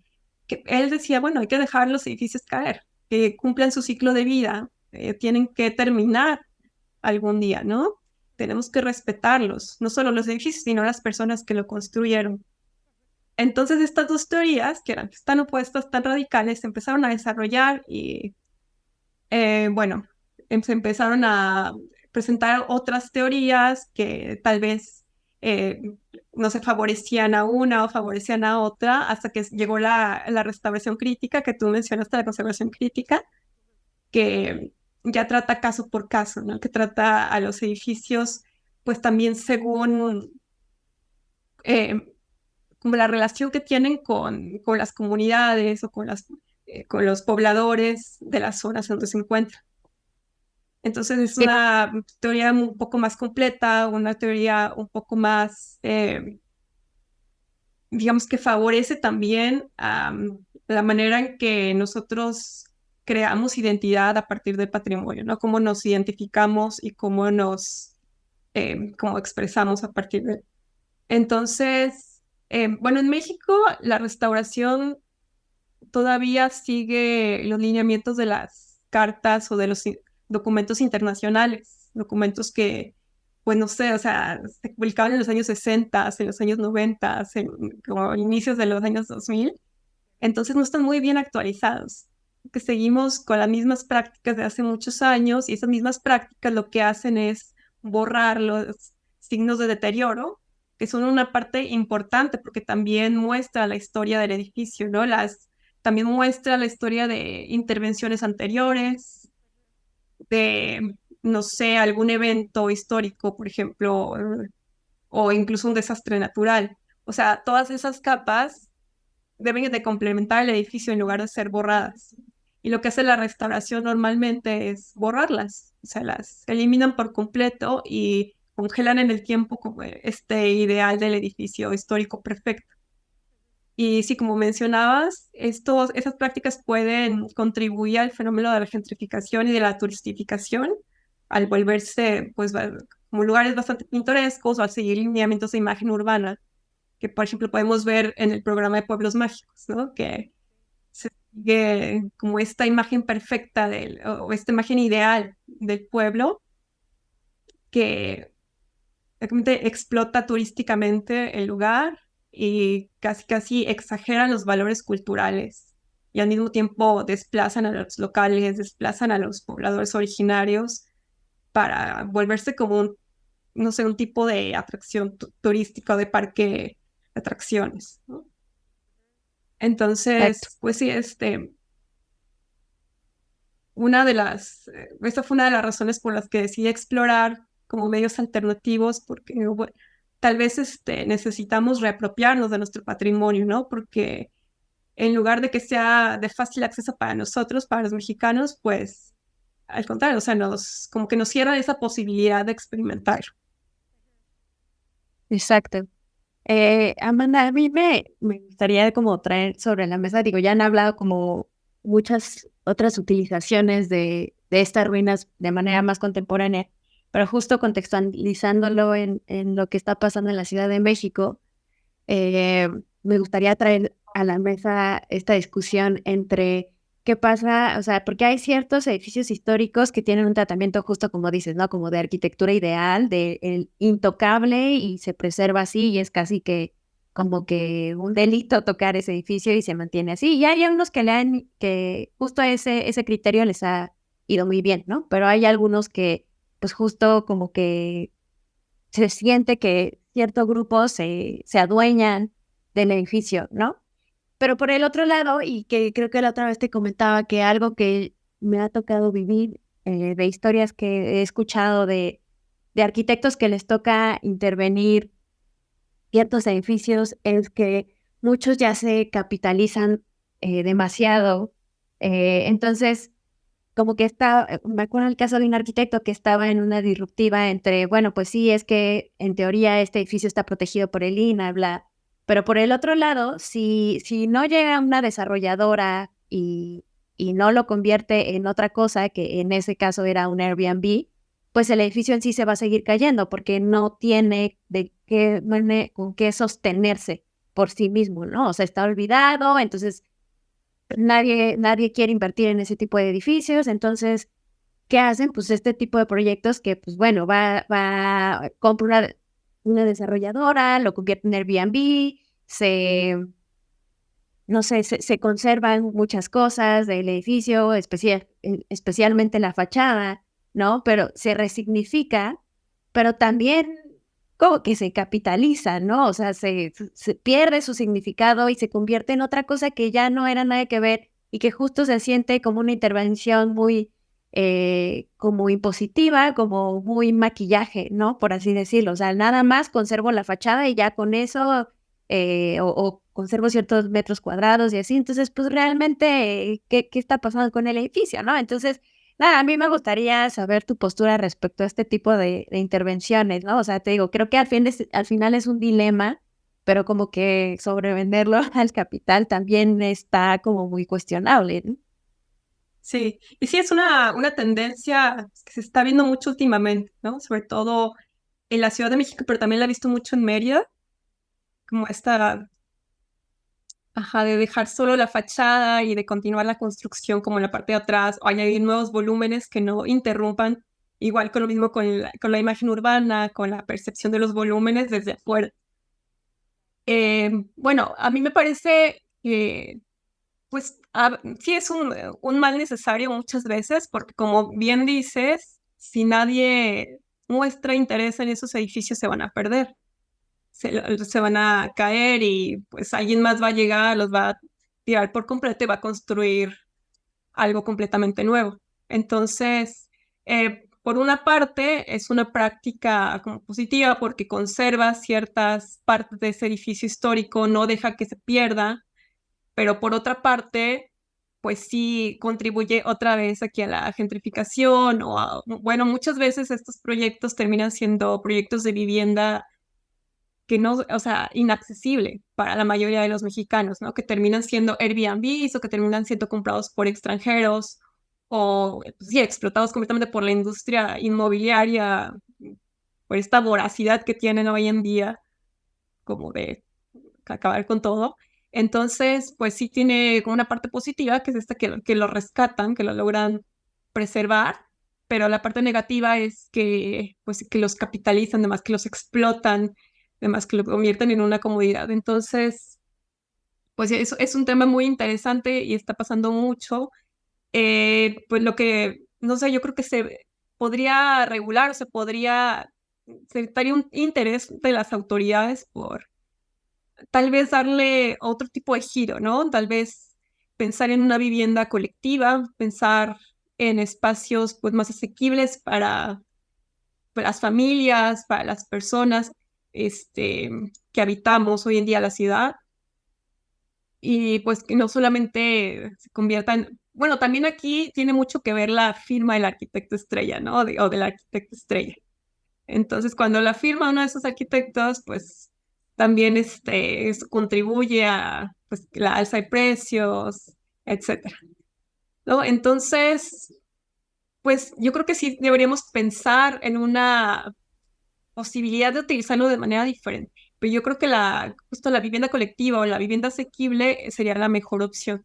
que él decía, bueno, hay que dejar los edificios caer, que cumplan su ciclo de vida, tienen que terminar algún día, ¿no? Tenemos que respetarlos, no solo los edificios, sino las personas que lo construyeron. Entonces estas dos teorías, que eran tan opuestas, tan radicales, se empezaron a desarrollar y, bueno, se empezaron a presentar otras teorías que tal vez no se favorecían a una o favorecían a otra, hasta que llegó la restauración crítica, que tú mencionaste, la conservación crítica, que ya trata caso por caso, ¿no? Que trata a los edificios, pues también según eh, como la relación que tienen con las comunidades o con los pobladores de las zonas donde se encuentran. Entonces es una teoría un poco más completa, una teoría un poco más, digamos que favorece también la manera en que nosotros creamos identidad a partir del patrimonio, ¿no? Cómo nos identificamos y cómo expresamos a partir de... Entonces, bueno, en México la restauración todavía sigue los lineamientos de las cartas o de los documentos internacionales, documentos que, pues no sé, o sea, se publicaban en los años 60, en los años 90, como inicios de los años 2000, entonces no están muy bien actualizados, que seguimos con las mismas prácticas de hace muchos años y esas mismas prácticas lo que hacen es borrar los signos de deterioro, que son una parte importante porque también muestra la historia del edificio, ¿no? También muestra la historia de intervenciones anteriores, de, no sé, algún evento histórico, por ejemplo, o incluso un desastre natural. O sea, todas esas capas deben de complementar el edificio en lugar de ser borradas. Y lo que hace la restauración normalmente es borrarlas, o sea, las eliminan por completo y congelan en el tiempo como este ideal del edificio histórico perfecto. Y sí, como mencionabas, esas prácticas pueden contribuir al fenómeno de la gentrificación y de la turistificación al volverse pues, como lugares bastante pintorescos o al seguir lineamientos de imagen urbana, que por ejemplo podemos ver en el programa de Pueblos Mágicos, ¿no? Que se sigue como esta imagen perfecta o esta imagen ideal del pueblo que realmente explota turísticamente el lugar y casi exageran los valores culturales y al mismo tiempo desplazan a los locales, desplazan a los pobladores originarios para volverse como no sé, un tipo de atracción turística o de parque de atracciones, ¿no? Exacto. Entonces, pues sí, esta fue una de las razones por las que decidí explorar como medios alternativos, porque bueno, tal vez necesitamos reapropiarnos de nuestro patrimonio, ¿no? Porque en lugar de que sea de fácil acceso para nosotros, para los mexicanos, pues al contrario, o sea, como que nos cierra esa posibilidad de experimentar. Exacto. Amanda, a mí me gustaría como traer sobre la mesa, digo, ya han hablado como muchas otras utilizaciones de estas ruinas de manera más contemporánea, pero justo contextualizándolo en lo que está pasando en la Ciudad de México, eh, me gustaría traer a la mesa esta discusión entre qué pasa, o sea, porque hay ciertos edificios históricos que tienen un tratamiento justo como dices, ¿no? Como de arquitectura ideal, de el intocable y se preserva así y es casi que como que un delito tocar ese edificio y se mantiene así. Y hay unos que justo ese criterio les ha ido muy bien, ¿no? Pero hay algunos que pues justo como que se siente que ciertos grupos se adueñan del edificio, ¿no? Pero por el otro lado, y que creo que la otra vez te comentaba que algo que me ha tocado vivir de historias que he escuchado de arquitectos que les toca intervenir ciertos edificios es que muchos ya se capitalizan demasiado. Entonces, como que me acuerdo el caso de un arquitecto que estaba en una disruptiva entre, bueno, pues sí, es que en teoría este edificio está protegido por el INAH, bla, pero por el otro lado, si no llega una desarrolladora y no lo convierte en otra cosa, que en ese caso era un Airbnb, pues el edificio en sí se va a seguir cayendo porque no tiene con qué sostenerse por sí mismo, ¿no? O sea, está olvidado, entonces nadie quiere invertir en ese tipo de edificios, entonces, ¿qué hacen? Pues este tipo de proyectos que, pues bueno, compra una desarrolladora, lo convierte en Airbnb, no sé, se conservan muchas cosas del edificio, especialmente la fachada, ¿no? Pero se resignifica, pero también como que se capitaliza, ¿no? O sea, se pierde su significado y se convierte en otra cosa que ya no era nada que ver y que justo se siente como una intervención muy como impositiva, como muy maquillaje, ¿no? Por así decirlo. O sea, nada más conservo la fachada y ya con eso o conservo ciertos metros cuadrados y así. Entonces, pues realmente, ¿qué está pasando con el edificio, no? Entonces, nada, a mí me gustaría saber tu postura respecto a este tipo de intervenciones, ¿no? O sea, te digo, creo que al final es un dilema, pero como que sobrevenderlo al capital también está como muy cuestionable, ¿no? Sí, y sí es una tendencia que se está viendo mucho últimamente, ¿no? Sobre todo en la Ciudad de México, pero también la he visto mucho en Mérida, como esta, ajá, de dejar solo la fachada y de continuar la construcción como en la parte de atrás, o añadir nuevos volúmenes que no interrumpan, igual con lo mismo con la imagen urbana, con la percepción de los volúmenes desde afuera. Bueno, a mí me parece que pues sí es un mal necesario muchas veces, porque como bien dices, si nadie muestra interés en esos edificios se van a perder, se van a caer y pues alguien más va a llegar, los va a tirar por completo y va a construir algo completamente nuevo. Entonces, por una parte, es una práctica como positiva porque conserva ciertas partes de ese edificio histórico, no deja que se pierda, pero por otra parte, pues sí contribuye otra vez aquí a la gentrificación bueno, muchas veces estos proyectos terminan siendo proyectos de vivienda que no, o sea, inaccesible para la mayoría de los mexicanos, ¿no? Que terminan siendo Airbnbs o que terminan siendo comprados por extranjeros o, pues, sí, explotados completamente por la industria inmobiliaria, por esta voracidad que tienen hoy en día, como de acabar con todo. Entonces, pues sí tiene como una parte positiva, que es esta que lo rescatan, que lo logran preservar, pero la parte negativa es que, pues, que los capitalizan, además que los explotan, además que lo convierten en una comodidad. Entonces, pues eso es un tema muy interesante y está pasando mucho. Pues lo que, no sé, yo creo que se podría regular, se estaría un interés de las autoridades por tal vez darle otro tipo de giro, ¿no? Tal vez pensar en una vivienda colectiva, pensar en espacios pues más asequibles para las familias, para las personas que habitamos hoy en día la ciudad y pues que no solamente se conviertan, bueno, también aquí tiene mucho que ver la firma del arquitecto estrella, ¿no? O del arquitecto estrella. Entonces, cuando la firma uno de esos arquitectos, pues también eso contribuye a pues, la alza de precios, etcétera, ¿no? Entonces, pues yo creo que sí deberíamos pensar en una posibilidad de utilizarlo de manera diferente. Pero yo creo que justo la vivienda colectiva o la vivienda asequible sería la mejor opción.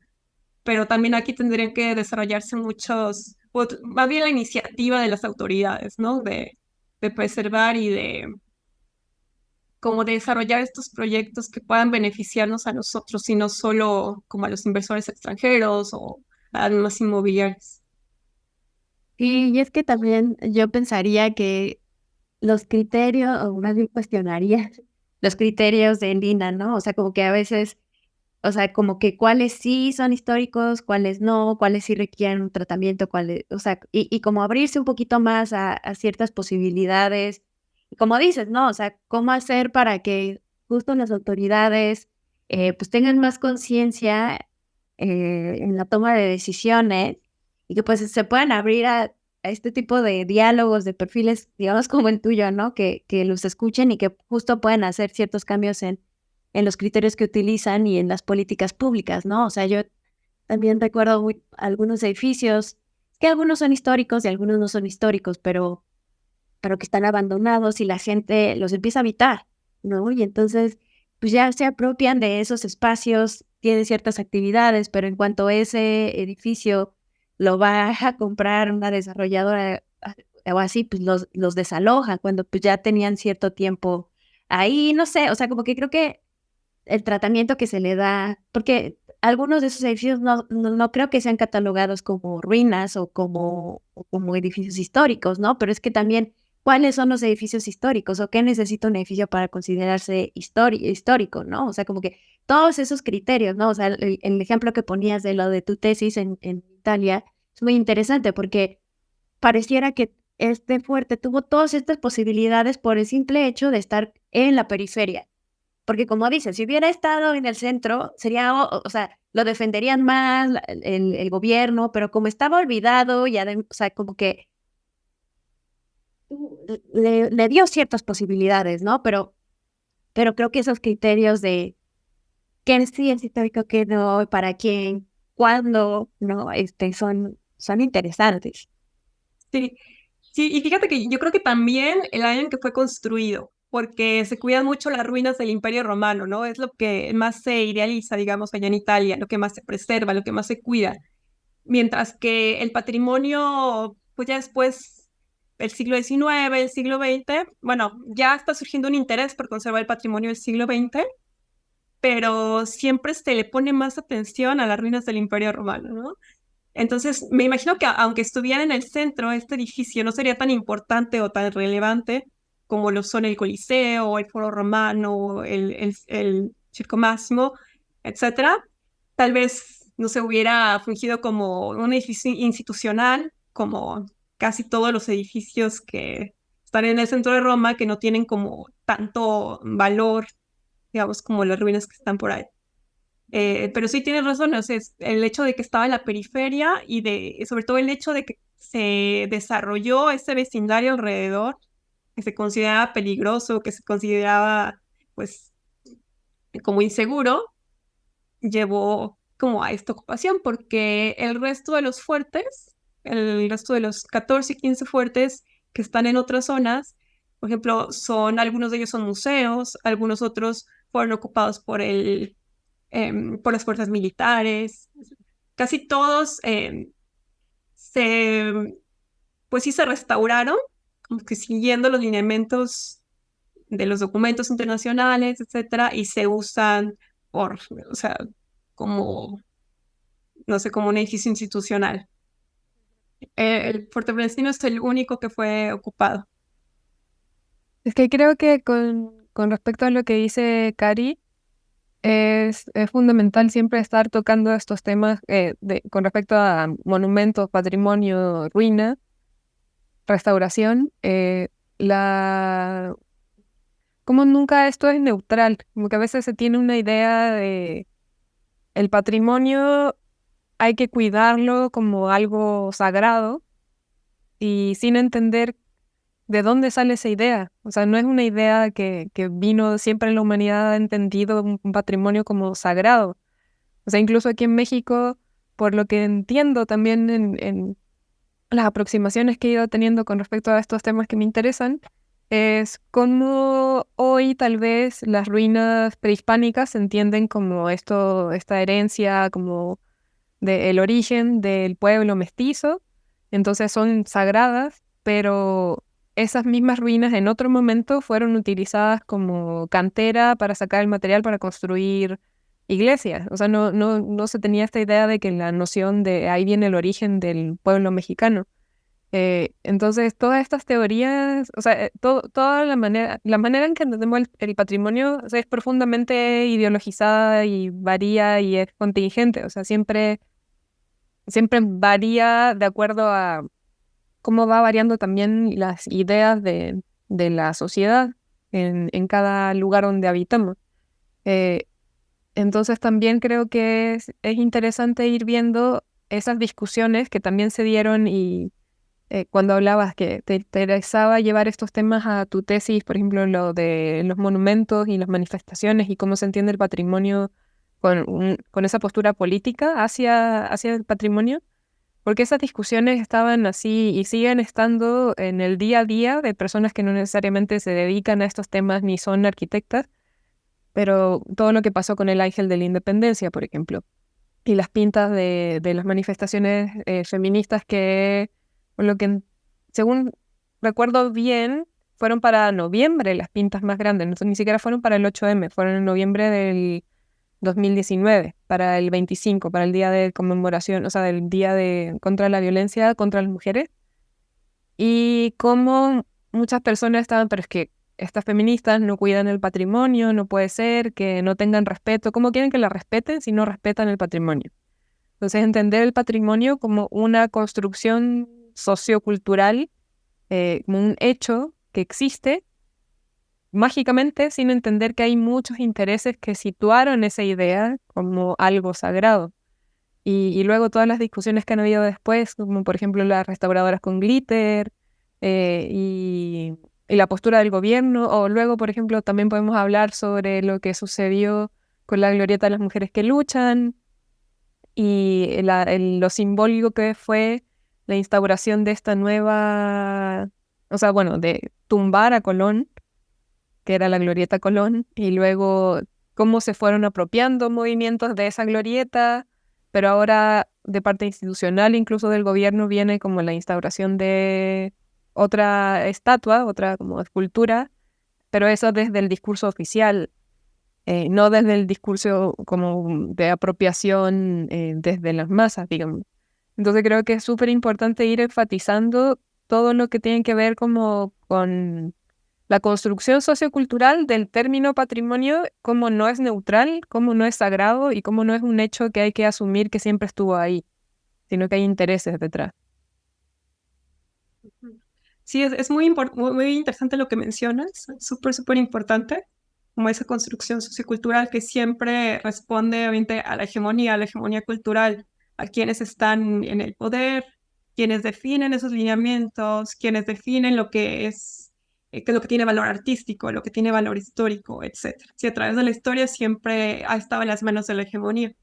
Pero también aquí tendrían que desarrollarse más bien la iniciativa de las autoridades, ¿no? De preservar y de como de desarrollar estos proyectos que puedan beneficiarnos a nosotros y no solo como a los inversores extranjeros o a los inmobiliarios. Y es que también yo pensaría que los criterios, o más bien cuestionaría los criterios de Lina, ¿no? O sea, como que a veces, o sea, como que cuáles sí son históricos, cuáles no, cuáles sí requieren un tratamiento, cuáles, o sea, y como abrirse un poquito más a ciertas posibilidades. Y como dices, ¿no? O sea, cómo hacer para que justo las autoridades pues tengan más conciencia en la toma de decisiones y que pues se puedan abrir a este tipo de diálogos, de perfiles, digamos como el tuyo, ¿no? Que los escuchen y que justo puedan hacer ciertos cambios en los criterios que utilizan y en las políticas públicas, ¿no? O sea, yo también recuerdo algunos edificios, que algunos son históricos y algunos no son históricos, pero que están abandonados y la gente los empieza a habitar, ¿no? Y entonces, pues ya se apropian de esos espacios, tienen ciertas actividades, pero en cuanto ese edificio lo va a comprar una desarrolladora o así, pues los desaloja cuando pues ya tenían cierto tiempo ahí, no sé, o sea, como que creo que el tratamiento que se le da, porque algunos de esos edificios no creo que sean catalogados como ruinas o como edificios históricos, ¿no? Pero es que también, ¿cuáles son los edificios históricos o qué necesita un edificio para considerarse histórico, ¿no? O sea, como que todos esos criterios, ¿no? O sea, el ejemplo que ponías de lo de tu tesis en Italia es muy interesante porque pareciera que este fuerte tuvo todas estas posibilidades por el simple hecho de estar en la periferia. Porque como dices, si hubiera estado en el centro, sería, o sea, lo defenderían más el gobierno, pero como estaba olvidado, o sea, como que le dio ciertas posibilidades, ¿no? Pero creo que esos criterios de qué sí es histórico, qué no, para quién, cuándo, ¿no? Son interesantes. Sí, sí, y fíjate que yo creo que también el año en que fue construido, porque se cuidan mucho las ruinas del Imperio Romano, ¿no? Es lo que más se idealiza, digamos, allá en Italia, lo que más se preserva, lo que más se cuida. Mientras que el patrimonio, pues ya después, el siglo XIX, el siglo XX, bueno, ya está surgiendo un interés por conservar el patrimonio del siglo XX, pero siempre se le pone más atención a las ruinas del Imperio Romano, ¿no? Entonces, me imagino que aunque estuviera en el centro, este edificio no sería tan importante o tan relevante como lo son el Coliseo, el Foro Romano, el Circo Máximo, etcétera. Tal vez no se hubiera fungido como un edificio institucional, como casi todos los edificios que están en el centro de Roma, que no tienen como tanto valor, digamos, como las ruinas que están por ahí. Pero sí tienes razón, o sea, el hecho de que estaba en la periferia y sobre todo el hecho de que se desarrolló ese vecindario alrededor, que se consideraba peligroso, que se consideraba pues, como inseguro, llevó como a esta ocupación, porque el resto de los fuertes, el resto de los 14 y 15 fuertes que están en otras zonas, por ejemplo, algunos de ellos son museos, algunos otros fueron ocupados por las fuerzas militares. Casi todos se, pues sí se restauraron, como que siguiendo los lineamientos de los documentos internacionales, etcétera, y se usan o sea, como, no sé, como un edificio institucional. El Fuerte Palestino es el único que fue ocupado. Es que creo que con respecto a lo que dice Cari, es fundamental siempre estar tocando estos temas con respecto a monumentos, patrimonio, ruina, restauración. Como nunca esto es neutral, como que a veces se tiene una idea de el patrimonio hay que cuidarlo como algo sagrado y sin entender de dónde sale esa idea. O sea, no es una idea que vino siempre en la humanidad, ha entendido un patrimonio como sagrado. O sea, incluso aquí en México, por lo que entiendo también en las aproximaciones que he ido teniendo con respecto a estos temas que me interesan, es como hoy tal vez las ruinas prehispánicas se entienden como esta herencia, como del origen del pueblo mestizo, entonces son sagradas, pero esas mismas ruinas en otro momento fueron utilizadas como cantera para sacar el material para construir iglesias. O sea, no se tenía esta idea de que la noción de ahí viene el origen del pueblo mexicano. Entonces, todas estas teorías, o sea, toda la manera en que entendemos el patrimonio, o sea, es profundamente ideologizada y varía y es contingente. O sea, siempre varía de acuerdo a cómo va variando también las ideas de la sociedad en cada lugar donde habitamos. Eh, entonces también creo que es interesante ir viendo esas discusiones que también se dieron y cuando hablabas que te interesaba llevar estos temas a tu tesis, por ejemplo, lo de los monumentos y las manifestaciones y cómo se entiende el patrimonio con esa postura política hacia el patrimonio, porque esas discusiones estaban así y siguen estando en el día a día de personas que no necesariamente se dedican a estos temas ni son arquitectas, pero todo lo que pasó con el Ángel de la Independencia, por ejemplo, y las pintas de las manifestaciones feministas que, por lo que según recuerdo bien, fueron para noviembre las pintas más grandes, no, ni siquiera fueron para el 8M, fueron en noviembre del 2019, para el 25, para el día de conmemoración, o sea, del día contra la violencia contra las mujeres. Y como muchas personas estaban, pero es que estas feministas no cuidan el patrimonio, no puede ser que no tengan respeto. ¿Cómo quieren que la respeten si no respetan el patrimonio? Entonces, entender el patrimonio como una construcción sociocultural, como un hecho que existe mágicamente sin entender que hay muchos intereses que situaron esa idea como algo sagrado. Y luego todas las discusiones que han habido después, como por ejemplo las restauradoras con glitter y la postura del gobierno, o luego, por ejemplo, también podemos hablar sobre lo que sucedió con la glorieta de las mujeres que luchan y lo simbólico que fue la instauración de esta nueva, o sea, bueno, de tumbar a Colón, que era la glorieta Colón, y luego cómo se fueron apropiando movimientos de esa glorieta, pero ahora de parte institucional, incluso del gobierno, viene como la instauración de otra estatua, otra como escultura, pero eso desde el discurso oficial, no desde el discurso como de apropiación desde las masas, digamos. Entonces creo que es súper importante ir enfatizando todo lo que tiene que ver como con la construcción sociocultural del término patrimonio, cómo no es neutral, cómo no es sagrado y cómo no es un hecho que hay que asumir que siempre estuvo ahí, sino que hay intereses detrás. Sí, es muy interesante lo que mencionas, súper importante, como esa construcción sociocultural que siempre responde obviamente a la hegemonía cultural, a quienes están en el poder, quienes definen esos lineamientos, quienes definen lo que es qué es lo que tiene valor artístico, lo que tiene valor histórico, etcétera. Si a través de la historia siempre ha estado en las manos de la hegemonía,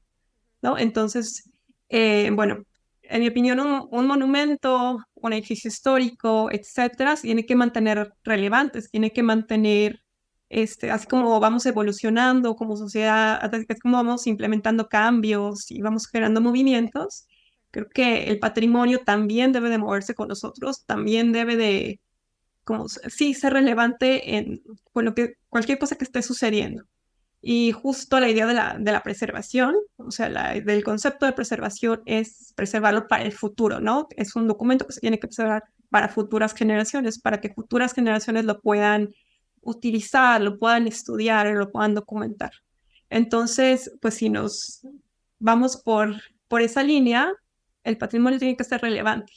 ¿no? Entonces, bueno, en mi opinión, un monumento, un edificio histórico, etcétera, se tiene que mantener relevantes, tiene que mantener, así como vamos evolucionando como sociedad, así como vamos implementando cambios y vamos generando movimientos. Creo que el patrimonio también debe de moverse con nosotros, también debe de, como, sí, ser relevante con cualquier cosa que esté sucediendo. Y justo la idea de la preservación, o sea, del concepto de preservación es preservarlo para el futuro, ¿no? Es un documento que se tiene que preservar para futuras generaciones, para que futuras generaciones lo puedan utilizar, lo puedan estudiar, lo puedan documentar. Entonces, pues si nos vamos por esa línea, el patrimonio tiene que ser relevante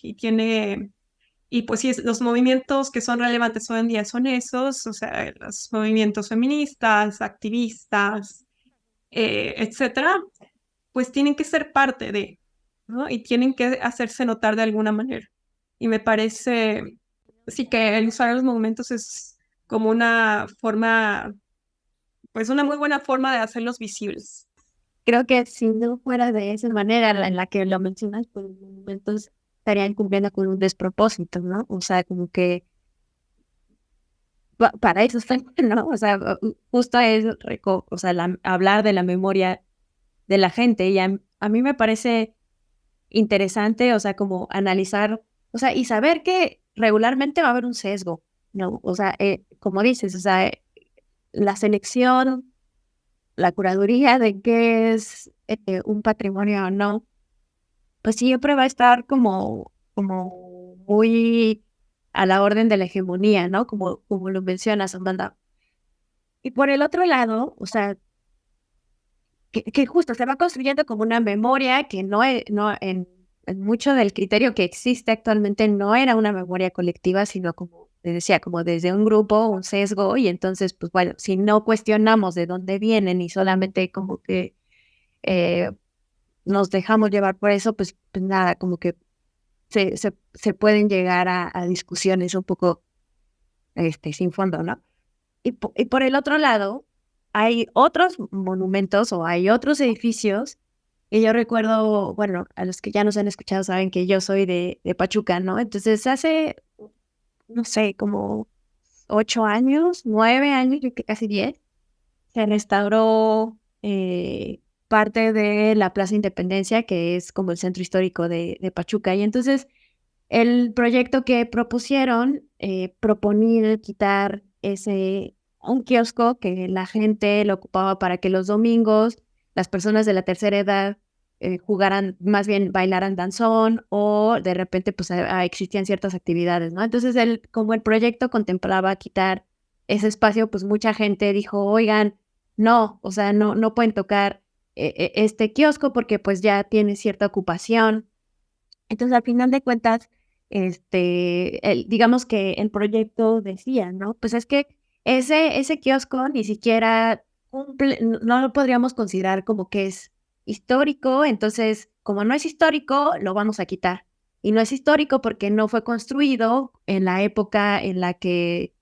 y pues sí, los movimientos que son relevantes hoy en día son esos, o sea, los movimientos feministas, activistas, etcétera, pues tienen que ser parte de, ¿no? Y tienen que hacerse notar de alguna manera. Y me parece, sí, que el usar los monumentos es como una forma, pues una muy buena forma de hacerlos visibles. Creo que si no fuera de esa manera en la que lo mencionas, pues los monumentos estarían cumpliendo con un despropósito, ¿no? O sea, como que para eso están, ¿no? O sea, justo es o sea, hablar de la memoria de la gente y a mí me parece interesante, o sea, como analizar, o sea, y saber que regularmente va a haber un sesgo, ¿no? O sea, como dices, o sea, la selección, la curaduría de qué es un patrimonio o no, pues siempre va a estar como muy a la orden de la hegemonía, ¿no? Como lo mencionas, Amanda. Y por el otro lado, o sea, que justo se va construyendo como una memoria que no en mucho del criterio que existe actualmente no era una memoria colectiva, sino como te decía, como desde un grupo, un sesgo, y entonces, pues bueno, si no cuestionamos de dónde vienen y solamente como que eh, nos dejamos llevar por eso, pues nada, como que se pueden llegar a discusiones un poco sin fondo, ¿no? Y por el otro lado, hay otros monumentos o hay otros edificios que yo recuerdo, bueno, a los que ya nos han escuchado saben que yo soy de Pachuca, ¿no? Entonces hace, no sé, como 8 años, 9 años, yo creo que casi 10, se restauró parte de la Plaza Independencia, que es como el centro histórico de Pachuca. Y entonces el proyecto que propusieron proponía quitar un kiosco que la gente lo ocupaba para que los domingos las personas de la tercera edad jugaran, más bien bailaran danzón o de repente pues existían ciertas actividades, ¿no? Entonces como el proyecto contemplaba quitar ese espacio, pues mucha gente dijo, oigan, no, o sea, no pueden tocar este kiosco porque pues ya tiene cierta ocupación. Entonces, al final de cuentas, digamos que el proyecto decía, ¿no? Pues es que ese kiosco ni siquiera cumple, no lo podríamos considerar como que es histórico, entonces, como no es histórico, lo vamos a quitar. Y no es histórico porque no fue construido en la época en la que,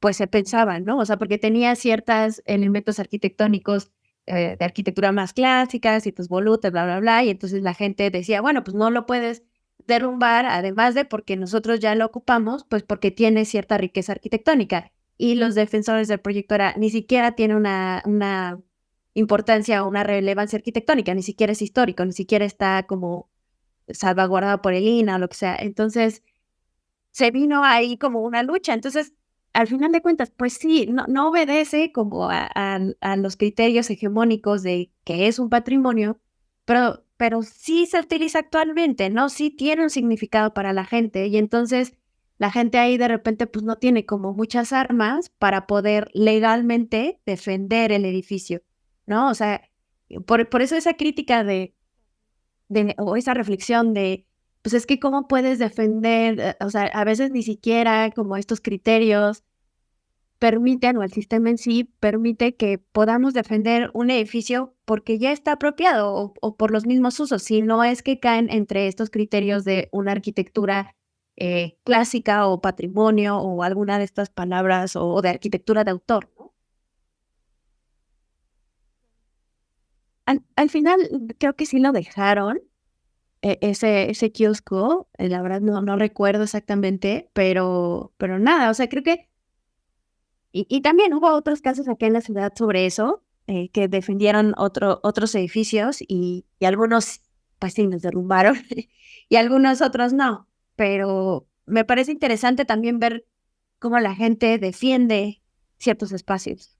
pues, se pensaba, ¿no? O sea, porque tenía ciertos elementos arquitectónicos de arquitectura más clásicas y tus volutes, bla, bla, bla, y entonces la gente decía, bueno, pues no lo puedes derrumbar, además de porque nosotros ya lo ocupamos, pues porque tiene cierta riqueza arquitectónica. Y los defensores del proyecto ni siquiera tiene una importancia o una relevancia arquitectónica, ni siquiera es histórico, ni siquiera está como salvaguardado por el INAH o lo que sea. Entonces, se vino ahí como una lucha. Entonces, al final de cuentas, pues sí, no obedece como a los criterios hegemónicos de que es un patrimonio, pero sí se utiliza actualmente, ¿no? Sí tiene un significado para la gente y entonces la gente ahí de repente pues no tiene como muchas armas para poder legalmente defender el edificio, ¿no? O sea, por eso esa crítica o esa reflexión de pues es que cómo puedes defender, o sea, a veces ni siquiera como estos criterios permiten, o el sistema en sí permite que podamos defender un edificio porque ya está apropiado o por los mismos usos, si no es que caen entre estos criterios de una arquitectura clásica o patrimonio o alguna de estas palabras o de arquitectura de autor, ¿no? Al final creo que sí lo dejaron, ese kiosco, la verdad no recuerdo exactamente, pero nada, o sea, creo que, y también hubo otros casos acá en la ciudad sobre eso, que defendieron otros edificios y algunos pues sí los derrumbaron y algunos otros no, pero me parece interesante también ver cómo la gente defiende ciertos espacios.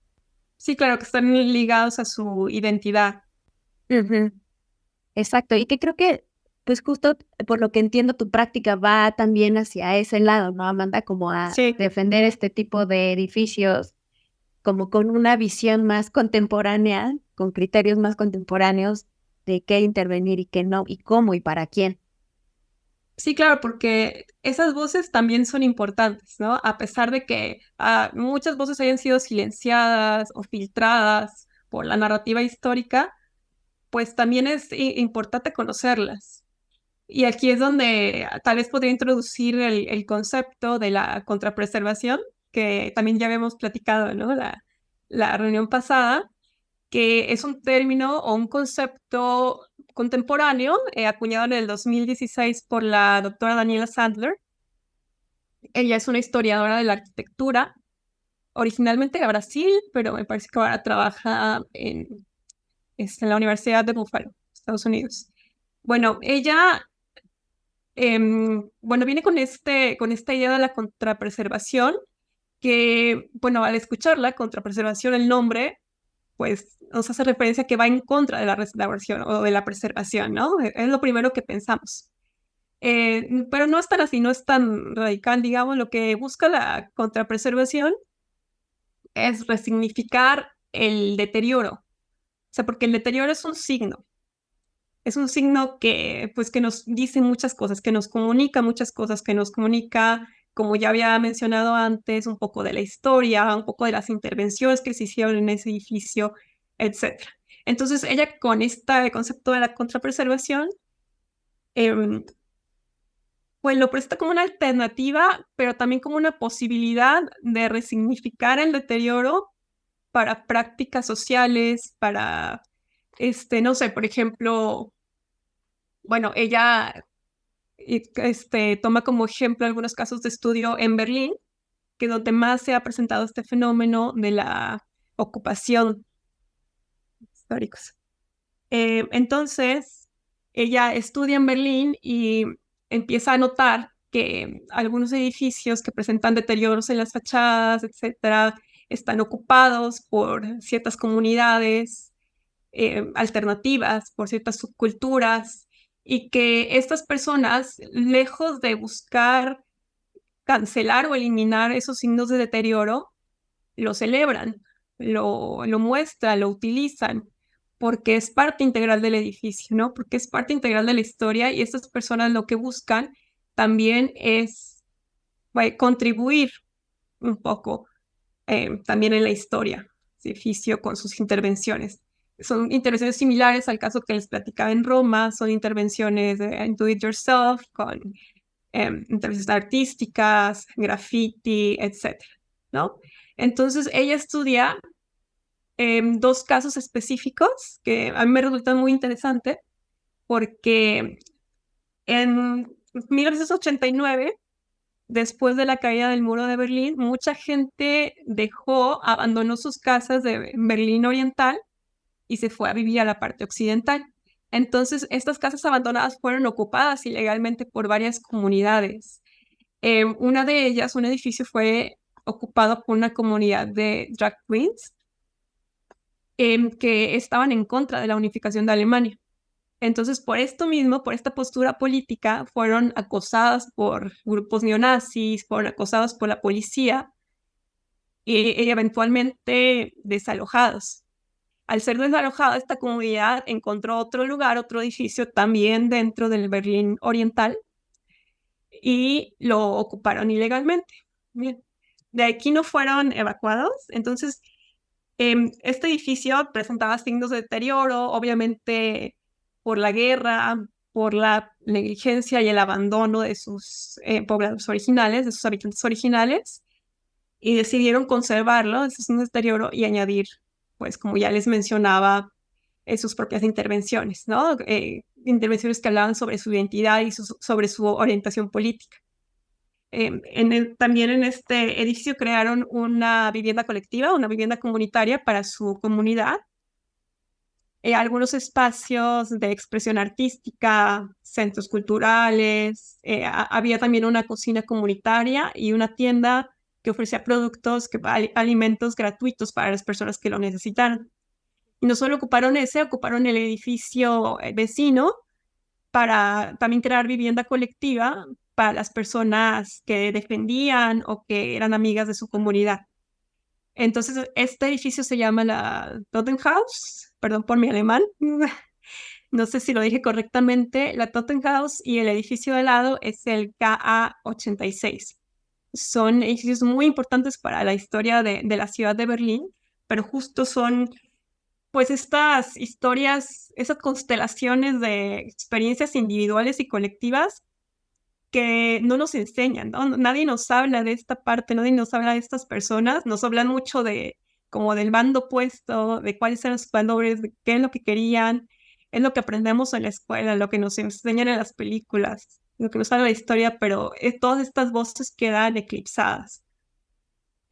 Sí, claro, que están ligados a su identidad. Ujú. Exacto, y que creo que, pues justo por lo que entiendo, tu práctica va también hacia ese lado, ¿no, Amanda? Como a Sí. defender este tipo de edificios, como con una visión más contemporánea, con criterios más contemporáneos de qué intervenir y qué no, y cómo y para quién. Sí, claro, porque esas voces también son importantes, ¿no? A pesar de que muchas voces hayan sido silenciadas o filtradas por la narrativa histórica, pues también es importante conocerlas. Y aquí es donde tal vez podría introducir el concepto de la contrapreservación, que también ya habíamos platicado, ¿no? La reunión pasada, que es un término o un concepto contemporáneo, acuñado en el 2016 por la doctora Daniela Sandler. Ella es una historiadora de la arquitectura, originalmente de Brasil, pero me parece que ahora trabaja en la Universidad de Buffalo, Estados Unidos. Bueno, ella viene con esta idea de la contrapreservación, que, bueno, al escuchar la contrapreservación, el nombre, pues nos hace referencia a que va en contra de la restauración o de la preservación, ¿no? Es lo primero que pensamos. Pero no es tan así, no es tan radical, digamos. Lo que busca la contrapreservación es resignificar el deterioro. O sea, porque el deterioro es un signo que, pues, que nos dice muchas cosas, que nos comunica muchas cosas, que nos comunica, como ya había mencionado antes, un poco de la historia, un poco de las intervenciones que se hicieron en ese edificio, etc. Entonces, ella con este concepto de la contrapreservación, em, pues lo presta como una alternativa, pero también como una posibilidad de resignificar el deterioro para prácticas sociales, para, no sé, por ejemplo, bueno, ella toma como ejemplo algunos casos de estudio en Berlín, que es donde más se ha presentado este fenómeno de la ocupación históricos. Entonces, ella estudia en Berlín y empieza a notar que algunos edificios que presentan deterioros en las fachadas, etcétera, están ocupados por ciertas comunidades alternativas, por ciertas subculturas, y que estas personas, lejos de buscar cancelar o eliminar esos signos de deterioro, lo celebran, lo muestran, lo utilizan, porque es parte integral del edificio, ¿no? Porque es parte integral de la historia, y estas personas lo que buscan también es contribuir un poco también en la historia del edificio con sus intervenciones. Son intervenciones similares al caso que les platicaba en Roma, son intervenciones de do it yourself, con intervenciones artísticas, graffiti, etcétera, ¿no? Entonces ella estudia dos casos específicos que a mí me resultan muy interesantes, porque en 1989, después de la caída del muro de Berlín, mucha gente abandonó sus casas de Berlín Oriental y se fue a vivir a la parte occidental. Entonces, estas casas abandonadas fueron ocupadas ilegalmente por varias comunidades. Una de ellas, un edificio, fue ocupado por una comunidad de drag queens que estaban en contra de la unificación de Alemania. Entonces, por esto mismo, por esta postura política, fueron acosadas por grupos neonazis, fueron acosadas por la policía y eventualmente desalojadas. Al ser desalojada, esta comunidad encontró otro lugar, otro edificio también dentro del Berlín Oriental, y lo ocuparon ilegalmente. Bien. De aquí no fueron evacuados. Entonces, este edificio presentaba signos de deterioro, obviamente por la guerra, por la negligencia y el abandono de sus pobladores originales, de sus habitantes originales, y decidieron conservarlo, ese es un deterioro, y añadir, pues como ya les mencionaba, sus propias intervenciones, ¿no? Intervenciones que hablaban sobre su identidad y sobre su orientación política. También en este edificio crearon una vivienda colectiva, una vivienda comunitaria para su comunidad, algunos espacios de expresión artística, centros culturales, había también una cocina comunitaria y una tienda que ofrecía productos, alimentos gratuitos para las personas que lo necesitaran. Y no solo ocuparon ocuparon el edificio vecino para también crear vivienda colectiva para las personas que defendían o que eran amigas de su comunidad. Entonces, este edificio se llama la Tottenhaus, perdón por mi alemán, no sé si lo dije correctamente, la Tottenhaus, y el edificio de lado es el KA86. Son edificios muy importantes para la historia de la ciudad de Berlín, pero justo son pues estas historias, esas constelaciones de experiencias individuales y colectivas que no nos enseñan, ¿no? Nadie nos habla de esta parte, nadie nos habla de estas personas, nos hablan mucho de como del bando opuesto, de cuáles eran sus valores, de qué es lo que querían, es lo que aprendemos en la escuela, lo que nos enseñan en las películas, lo que nos habla de historia, pero todas estas voces quedan eclipsadas.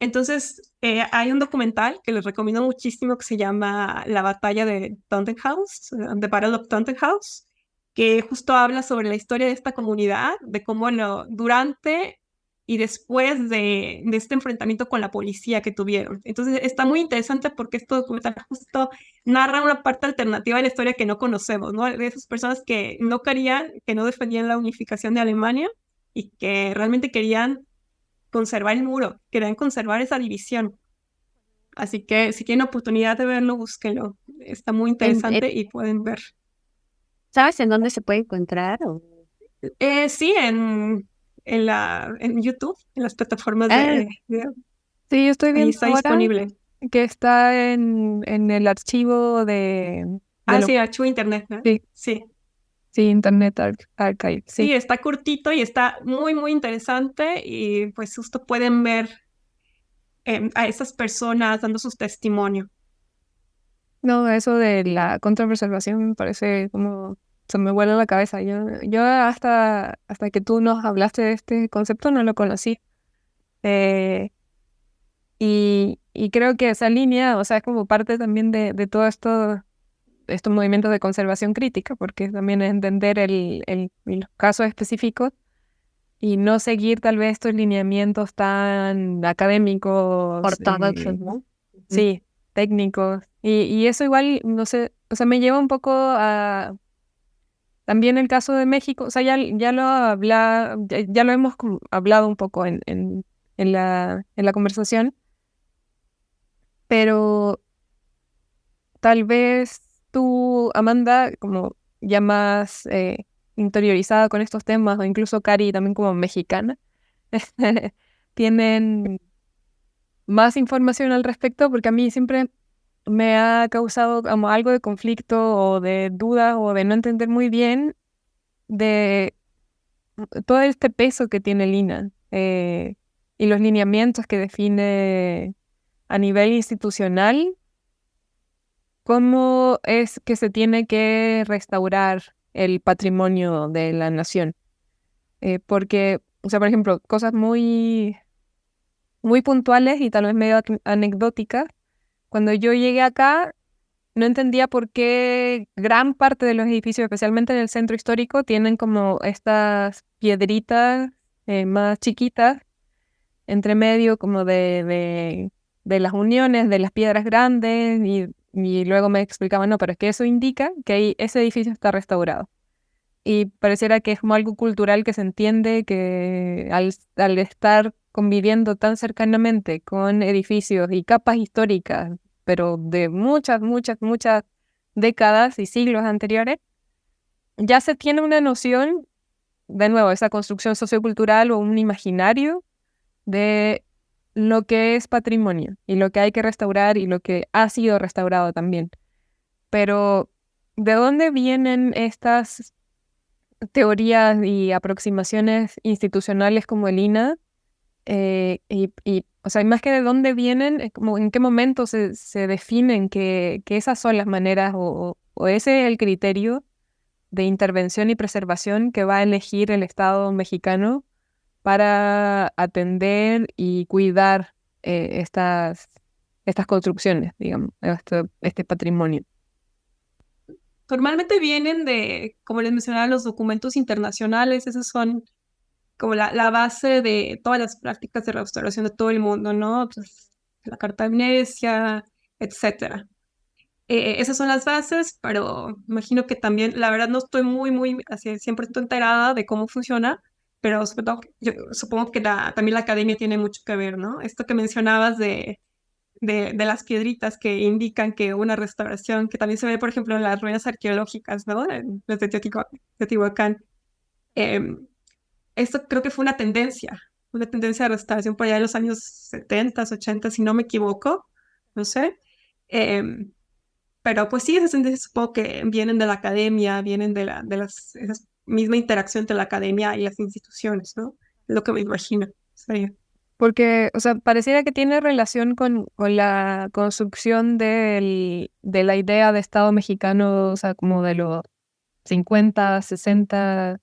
Entonces, hay un documental que les recomiendo muchísimo que se llama La batalla de Tottenhouse, The Battle of Tottenhouse, que justo habla sobre la historia de esta comunidad, de cómo durante y después de este enfrentamiento con la policía que tuvieron. Entonces, está muy interesante porque este documental justo narra una parte alternativa de la historia que no conocemos, ¿no? De esas personas que no querían, que no defendían la unificación de Alemania y que realmente querían conservar el muro, querían conservar esa división. Así que si tienen oportunidad de verlo, búsquenlo. Está muy interesante y pueden ver. ¿Sabes en dónde se puede encontrar? Sí, en YouTube, en las plataformas de sí, yo estoy ahí viendo está ahora disponible. que está en el archivo de sí, archivo internet, ¿no? Sí. Sí. Sí, Internet Archive, sí. Sí, está cortito y está muy, muy interesante y pues justo pueden ver a esas personas dando sus testimonios. No, eso de la contrapreservación me parece como se me vuela la cabeza. Yo hasta que tú nos hablaste de este concepto no lo conocí. Y creo que esa línea, o sea, es como parte también de todo estos movimientos de conservación crítica, porque también es entender los casos específicos y no seguir tal vez estos lineamientos tan académicos, Ortodoxos, ¿no? sí, técnicos. Y eso igual, no sé, o sea, me lleva un poco a también el caso de México, o sea, ya lo hemos hablado un poco en la conversación, pero tal vez tú, Amanda, como ya más interiorizada con estos temas, o incluso Cari también como mexicana, tienen más información al respecto, porque a mí siempre me ha causado como algo de conflicto o de duda o de no entender muy bien de todo este peso que tiene el INAH y los lineamientos que define a nivel institucional, cómo es que se tiene que restaurar el patrimonio de la nación. Porque, o sea, por ejemplo, cosas muy, muy puntuales y tal vez medio anecdóticas. Cuando yo llegué acá, no entendía por qué gran parte de los edificios, especialmente en el centro histórico, tienen como estas piedritas más chiquitas, entre medio como de las uniones, de las piedras grandes, y luego me explicaban, no, pero es que eso indica que ese edificio está restaurado. Y pareciera que es como algo cultural que se entiende que al estar conviviendo tan cercanamente con edificios y capas históricas, pero de muchas, muchas, muchas décadas y siglos anteriores, ya se tiene una noción, de nuevo, esa construcción sociocultural o un imaginario de lo que es patrimonio y lo que hay que restaurar y lo que ha sido restaurado también. Pero, ¿de dónde vienen estas teorías y aproximaciones institucionales como el INA, o sea, más que de dónde vienen, es como en qué momento se definen que esas son las maneras o ese es el criterio de intervención y preservación que va a elegir el Estado mexicano para atender y cuidar estas construcciones, digamos, este patrimonio. Normalmente vienen de, como les mencionaba, los documentos internacionales. Esos son como la base de todas las prácticas de restauración de todo el mundo, ¿no? Pues, la Carta de Venecia, etcétera. Esas son las bases, pero imagino que también, la verdad no estoy muy así 100% enterada de cómo funciona, pero sobre todo, yo supongo que también la academia tiene mucho que ver, ¿no? Esto que mencionabas de las piedritas que indican que una restauración, que también se ve, por ejemplo, en las ruinas arqueológicas, ¿no? En las de Teotihuacán. Em, Esto creo que fue una tendencia de restauración por allá de los años 70, 80, si no me equivoco, no sé. Em, pero pues sí, esas tendencias supongo que vienen de la academia, vienen esa misma interacción entre la academia y las instituciones, ¿no? Es lo que me imagino. Sí. Porque, o sea, pareciera que tiene relación con la construcción de la idea de Estado mexicano, o sea, como de los 50, 60,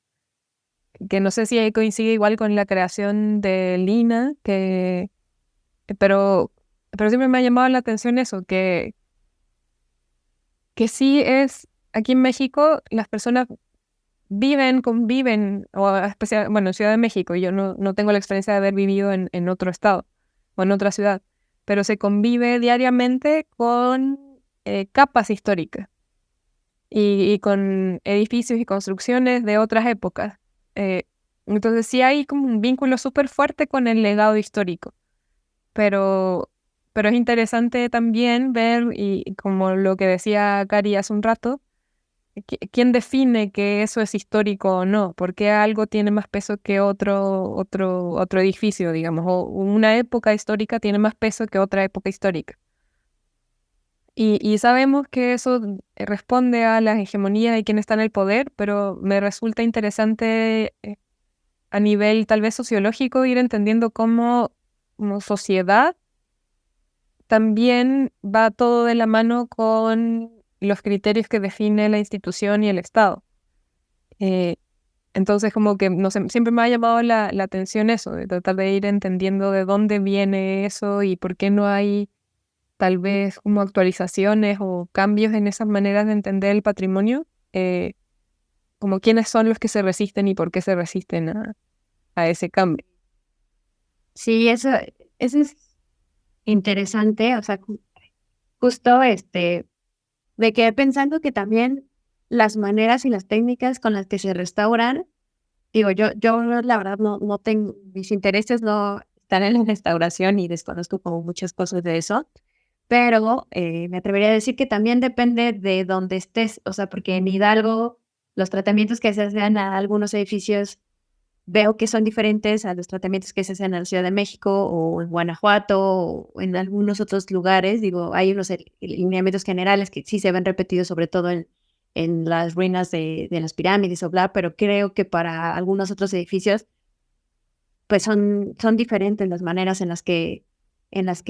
que no sé si ahí coincide igual con la creación del INA, pero siempre me ha llamado la atención eso, que sí es, aquí en México las personas conviven, bueno, en Ciudad de México, yo no tengo la experiencia de haber vivido en otro estado o en otra ciudad, pero se convive diariamente con capas históricas y con edificios y construcciones de otras épocas. Eh, entonces sí hay como un vínculo súper fuerte con el legado histórico, pero, pero es interesante también ver, y como lo que decía Cari hace un rato, ¿quién define que eso es histórico o no? ¿Por qué algo tiene más peso que otro edificio, digamos? O una época histórica tiene más peso que otra época histórica. Y sabemos que eso responde a la hegemonía de quien está en el poder, pero me resulta interesante a nivel tal vez sociológico ir entendiendo cómo como sociedad también va todo de la mano con los criterios que define la institución y el Estado. Eh, entonces, como que no sé, siempre me ha llamado la atención eso, de tratar de ir entendiendo de dónde viene eso y por qué no hay tal vez como actualizaciones o cambios en esas maneras de entender el patrimonio, como quiénes son los que se resisten y por qué se resisten a ese cambio. Sí, eso es interesante, o sea, justo me quedé pensando que también las maneras y las técnicas con las que se restauran, digo, yo la verdad no tengo, mis intereses no están en la restauración y desconozco como muchas cosas de eso, pero me atrevería a decir que también depende de dónde estés, o sea, porque en Hidalgo los tratamientos que se hacen a algunos edificios veo que son diferentes a los tratamientos que se hacen en la Ciudad de México o en Guanajuato o en algunos otros lugares. Digo, hay unos lineamientos generales que sí se ven repetidos, sobre todo en las ruinas de las pirámides o bla, pero creo que para algunos otros edificios, pues son diferentes las maneras en las que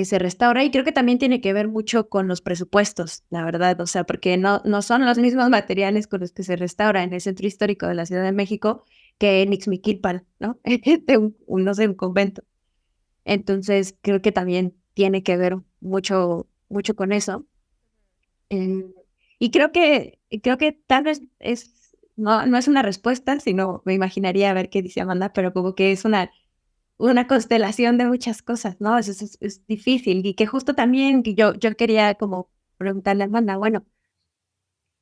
se restaura. Y creo que también tiene que ver mucho con los presupuestos, la verdad. O sea, porque no son los mismos materiales con los que se restaura en el centro histórico de la Ciudad de México que en Ixmiquilpan, ¿no? No sé, un convento. Entonces, creo que también tiene que ver mucho con eso. Eh, y creo que tal vez no es una respuesta, sino me imaginaría a ver qué dice Amanda, pero como que es una constelación de muchas cosas, ¿no? Es difícil. Y que justo también que yo quería como preguntarle a Amanda, bueno,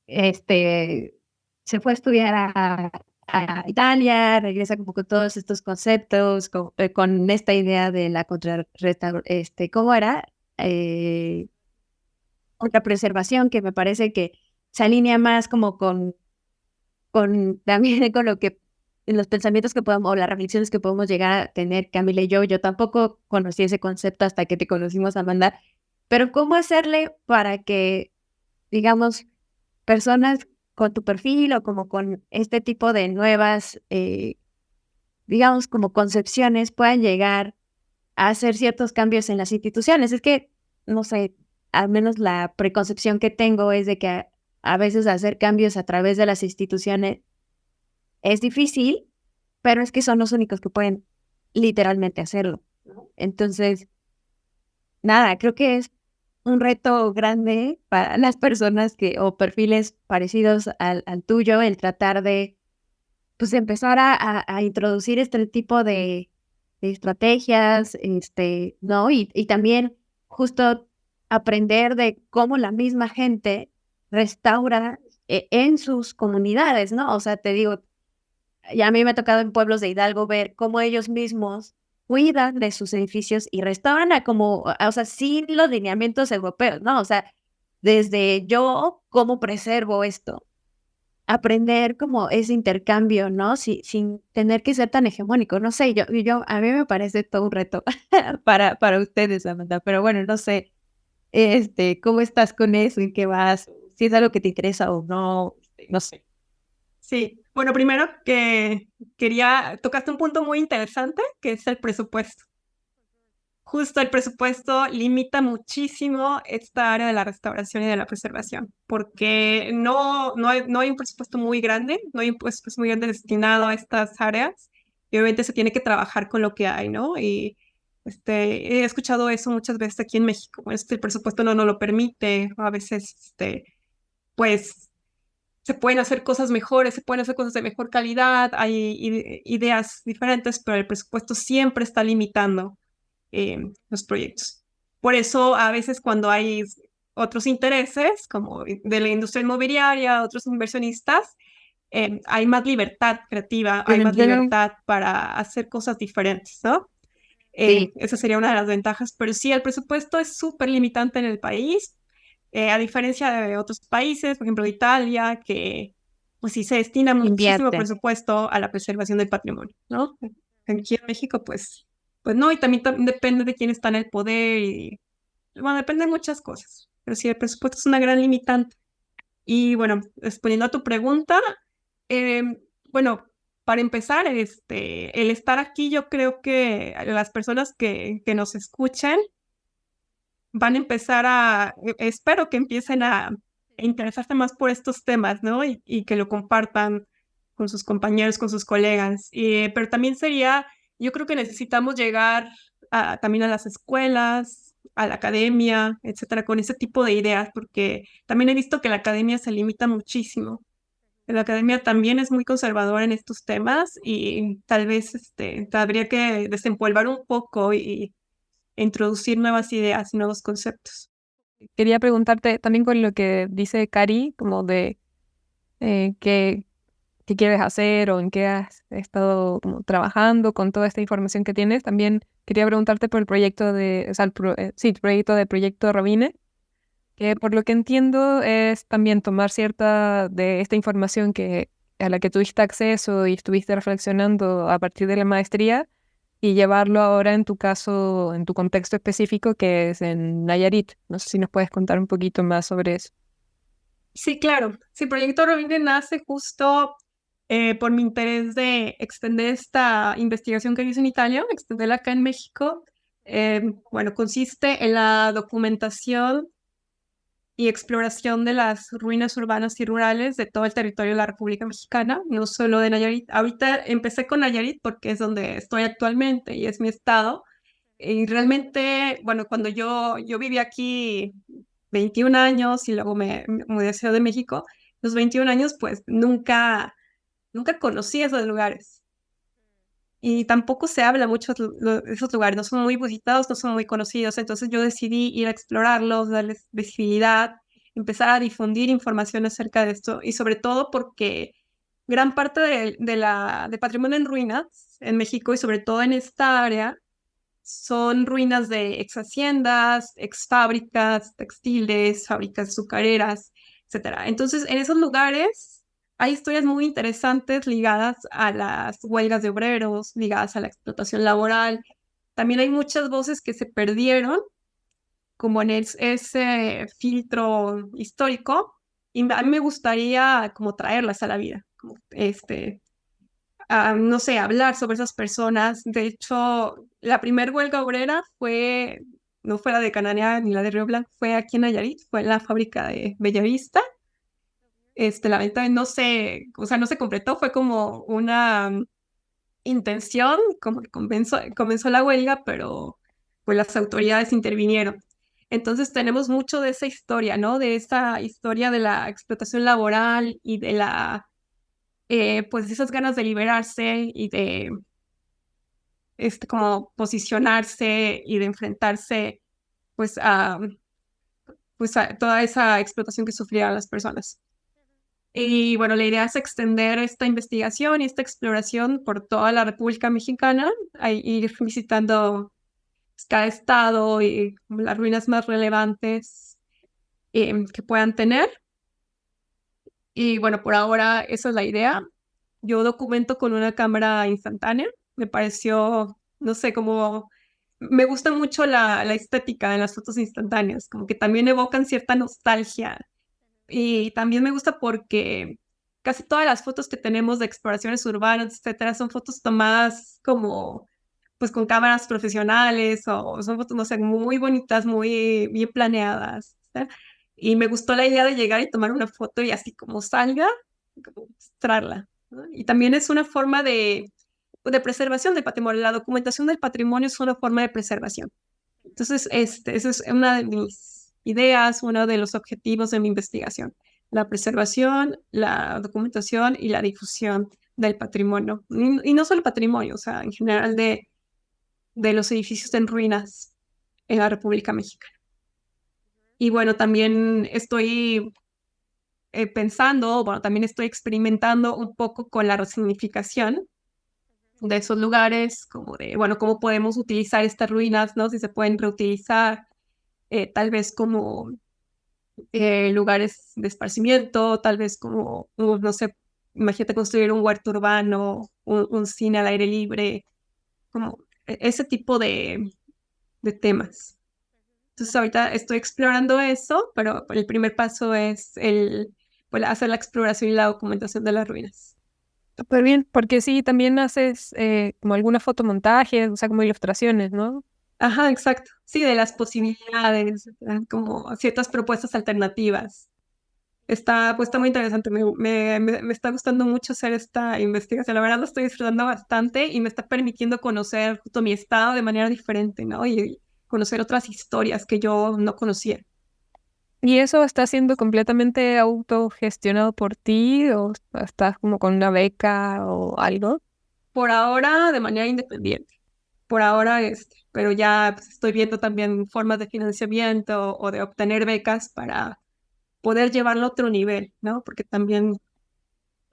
se fue a estudiar a Italia, regresa como con todos estos conceptos, con esta idea de la ¿cómo era? Contrapreservación, que me parece que se alinea más como también con lo que, los pensamientos que podemos, o las reflexiones que podemos llegar a tener Camila y yo. Yo tampoco conocí ese concepto hasta que te conocimos, Amanda, pero ¿cómo hacerle para que, digamos, personas con tu perfil o como con este tipo de nuevas, digamos, como concepciones puedan llegar a hacer ciertos cambios en las instituciones. Es que, no sé, al menos la preconcepción que tengo es de que a veces hacer cambios a través de las instituciones es difícil, pero es que son los únicos que pueden literalmente hacerlo, ¿no? Entonces, nada, creo que es un reto grande para las personas o perfiles parecidos al tuyo, el tratar de, pues, empezar a introducir este tipo de estrategias, ¿no? Y también justo aprender de cómo la misma gente restaura en sus comunidades, ¿no? O sea, te digo, y a mí me ha tocado en pueblos de Hidalgo ver cómo ellos mismos cuidan de sus edificios y restauran o sea, sin los lineamientos europeos, ¿no? O sea, desde yo, ¿cómo preservo esto? Aprender como ese intercambio, ¿no? Sin tener que ser tan hegemónico. No sé, a mí me parece todo un reto para ustedes, Amanda. Pero bueno, no sé, ¿cómo estás con eso? ¿En qué vas? Si es algo que te interesa o no, no sé. Sí, bueno, primero tocaste un punto muy interesante, que es el presupuesto. Justo el presupuesto limita muchísimo esta área de la restauración y de la preservación, porque no hay un presupuesto muy grande, no hay un presupuesto muy grande destinado a estas áreas, y obviamente se tiene que trabajar con lo que hay, ¿no? Y he escuchado eso muchas veces aquí en México, el presupuesto no lo permite, a veces, pues se pueden hacer cosas mejores, se pueden hacer cosas de mejor calidad, hay ideas diferentes, pero el presupuesto siempre está limitando los proyectos. Por eso a veces cuando hay otros intereses, como de la industria inmobiliaria, otros inversionistas, hay más libertad creativa, hay más libertad para hacer cosas diferentes, ¿no? Sí. Esa sería una de las ventajas, pero sí, el presupuesto es súper limitante en el país, a diferencia de otros países, por ejemplo Italia, que pues sí se destina muchísimo Invierte. presupuesto a la preservación del patrimonio, ¿no? Aquí en México, pues no, y también depende de quién está en el poder y, bueno, depende de muchas cosas, pero sí, el presupuesto es una gran limitante. Y bueno, respondiendo a tu pregunta, eh, bueno, para empezar, el estar aquí, yo creo que las personas que nos escuchen van a empezar espero que empiecen a interesarse más por estos temas, ¿no? Y que lo compartan con sus compañeros, con sus colegas. Pero también yo creo que necesitamos llegar también a las escuelas, a la academia, etcétera, con ese tipo de ideas, porque también he visto que la academia se limita muchísimo. La academia también es muy conservadora en estos temas y tal vez habría que desempolvar un poco y introducir nuevas ideas, nuevos conceptos. Quería preguntarte también con lo que dice Cari, como de qué quieres hacer o en qué has estado como trabajando con toda esta información que tienes. También quería preguntarte por el proyecto tu proyecto de Proyecto Robine, que por lo que entiendo es también tomar cierta de esta información a la que tuviste acceso y estuviste reflexionando a partir de la maestría y llevarlo ahora en tu caso, en tu contexto específico, que es en Nayarit. No sé si nos puedes contar un poquito más sobre eso. Sí, claro. Sí, Proyecto Robin nace justo por mi interés de extender esta investigación que hice en Italia, extenderla acá en México. Bueno, consiste en la documentación y exploración de las ruinas urbanas y rurales de todo el territorio de la República Mexicana, no solo de Nayarit. Ahorita empecé con Nayarit porque es donde estoy actualmente y es mi estado. Y realmente, bueno, cuando yo viví aquí 21 años y luego me mudé a Ciudad de México, los 21 años pues nunca conocí esos lugares. Y tampoco se habla mucho de esos lugares, no son muy visitados, no son muy conocidos. Entonces yo decidí ir a explorarlos, darles visibilidad, empezar a difundir información acerca de esto y sobre todo porque gran parte de patrimonio en ruinas en México y sobre todo en esta área son ruinas de ex haciendas, ex fábricas textiles, fábricas azucareras, etcétera. Entonces, en esos lugares hay historias muy interesantes ligadas a las huelgas de obreros, ligadas a la explotación laboral. También hay muchas voces que se perdieron, como en ese filtro histórico, y a mí me gustaría como traerlas a la vida, como, no sé, hablar sobre esas personas. De hecho, la primer huelga obrera no fue la de Cananea ni la de Río Blanco, fue aquí en Nayarit, fue en la fábrica de Bellavista. La venta no se, o sea, no se completó, fue como una intención, como que comenzó la huelga, pero pues las autoridades intervinieron. Entonces tenemos mucho de esa historia, ¿no? De esa historia de la explotación laboral y de pues esas ganas de liberarse y de como posicionarse y de enfrentarse pues a toda esa explotación que sufrían las personas. Y bueno, la idea es extender esta investigación y esta exploración por toda la República Mexicana, ir visitando cada estado y las ruinas más relevantes que puedan tener. Y bueno, por ahora esa es la idea. Yo documento con una cámara instantánea. Me pareció, no sé, como me gusta mucho la estética de las fotos instantáneas, como que también evocan cierta nostalgia. Y también me gusta porque casi todas las fotos que tenemos de exploraciones urbanas, etcétera, son fotos tomadas como, pues con cámaras profesionales o son fotos, no sé, muy bonitas, muy bien planeadas, ¿sí? Y me gustó la idea de llegar y tomar una foto y así como salga, como mostrarla, ¿no? Y también es una forma de preservación del patrimonio. La documentación del patrimonio es una forma de preservación. Entonces, esa es una de mis ideas, uno de los objetivos de mi investigación, la preservación, la documentación y la difusión del patrimonio. Y no solo patrimonio, o sea, en general de los edificios en ruinas en la República Mexicana. Y bueno, también estoy pensando, bueno, también estoy experimentando un poco con la resignificación de esos lugares, como de, bueno, cómo podemos utilizar estas ruinas, ¿no? Si se pueden reutilizar, tal vez como lugares de esparcimiento, tal vez como, no sé, imagínate construir un huerto urbano, un cine al aire libre, como ese tipo de temas. Entonces ahorita estoy explorando eso, pero el primer paso es pues, hacer la exploración y la documentación de las ruinas. Súper bien, porque sí, también haces como algunos fotomontajes, o sea, como ilustraciones, ¿no? Ajá, exacto. Sí, de las posibilidades, como ciertas propuestas alternativas. Pues está muy interesante, me está gustando mucho hacer esta investigación, la verdad lo estoy disfrutando bastante y me está permitiendo conocer justo mi estado de manera diferente, ¿no? Y conocer otras historias que yo no conocía. ¿Y eso está siendo completamente autogestionado por ti o estás como con una beca o algo? Por ahora de manera independiente, por ahora pero ya pues, estoy viendo también formas de financiamiento o de obtener becas para poder llevarlo a otro nivel, ¿no? Porque también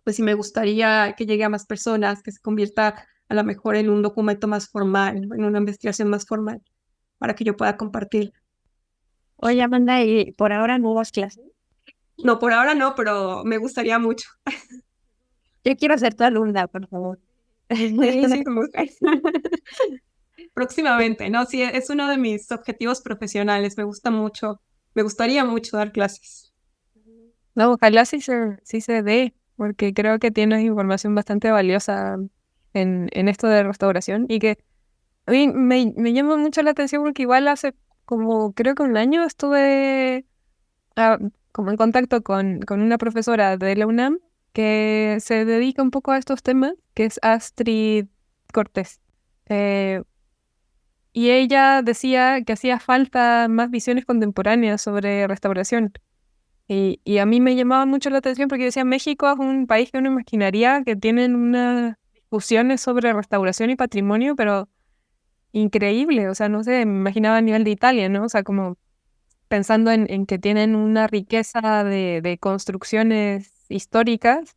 pues sí me gustaría que llegue a más personas, que se convierta a lo mejor en un documento más formal, en una investigación más formal, para que yo pueda compartir. Oye, Amanda, ¿y por ahora no vas clases? No, por ahora no, pero me gustaría mucho. Yo quiero ser tu alumna, por favor. Sí, sí, me gusta. Próximamente, ¿no? Sí, es uno de mis objetivos profesionales, me gusta mucho, me gustaría mucho dar clases. No, ojalá sí se dé, porque creo que tienes información bastante valiosa en esto de restauración y que a mí me llama mucho la atención porque igual hace como creo que un año estuve como en contacto con una profesora de la UNAM que se dedica un poco a estos temas, que es Astrid Cortés. Eh, y ella decía que hacía falta más visiones contemporáneas sobre restauración. Y a mí me llamaba mucho la atención porque decía, México es un país que uno imaginaría que tienen unas discusiones sobre restauración y patrimonio, pero increíble, o sea, no sé, me imaginaba a nivel de Italia, ¿no? O sea, como pensando en que tienen una riqueza de construcciones históricas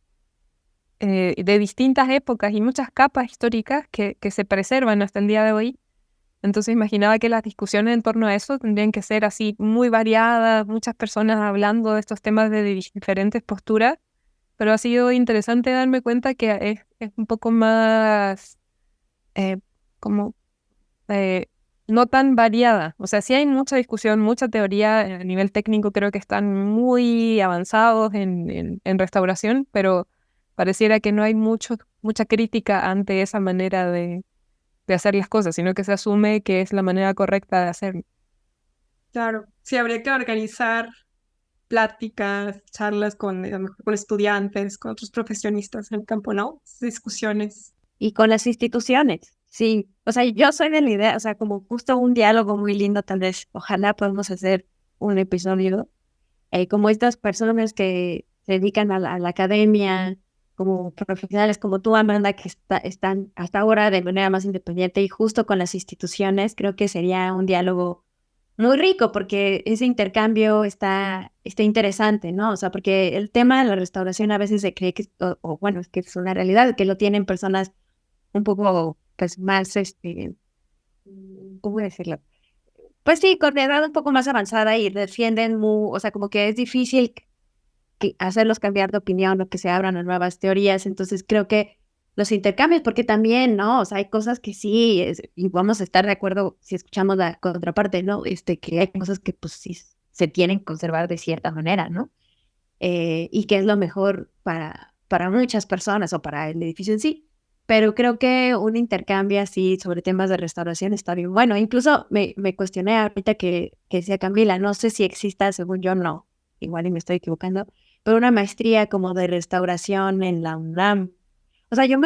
de distintas épocas y muchas capas históricas que se preservan hasta el día de hoy. Entonces imaginaba que las discusiones en torno a eso tendrían que ser así muy variadas, muchas personas hablando de estos temas de diferentes posturas, pero ha sido interesante darme cuenta que es un poco más como eh, no tan variada. O sea, sí hay mucha discusión, mucha teoría a nivel técnico, creo que están muy avanzados en restauración, pero pareciera que no hay mucha crítica ante esa manera de hacer las cosas, sino que se asume que es la manera correcta de hacerlo. Claro, sí, habría que organizar pláticas, charlas a lo mejor con estudiantes, con otros profesionistas en el campo, ¿no? Discusiones. Y con las instituciones, sí. O sea, yo soy de la idea, o sea, como justo un diálogo muy lindo, tal vez, ojalá podamos hacer un episodio, como estas personas que se dedican a la academia, como profesionales como tú, Amanda, que están hasta ahora de manera más independiente y justo con las instituciones, creo que sería un diálogo muy rico porque ese intercambio está interesante, ¿no? O sea, porque el tema de la restauración a veces se cree que, o bueno, es que es una realidad, que lo tienen personas un poco, pues, más, ¿cómo decirlo? Pues sí, con edad un poco más avanzada y defienden o sea, como que es difícil hacerlos cambiar de opinión o que se abran a nuevas teorías. Entonces creo que los intercambios, porque también, ¿no? O sea, hay cosas que sí, y vamos a estar de acuerdo si escuchamos la contraparte, ¿no? Que hay cosas que pues sí se tienen que conservar de cierta manera, ¿no? Y que es lo mejor para muchas personas o para el edificio en sí. Pero creo que un intercambio así sobre temas de restauración está bien. Bueno, incluso me cuestioné ahorita que decía Camila, no sé si exista, según yo no, igual y me estoy equivocando, pero una maestría como de restauración en la UNAM. O sea, yo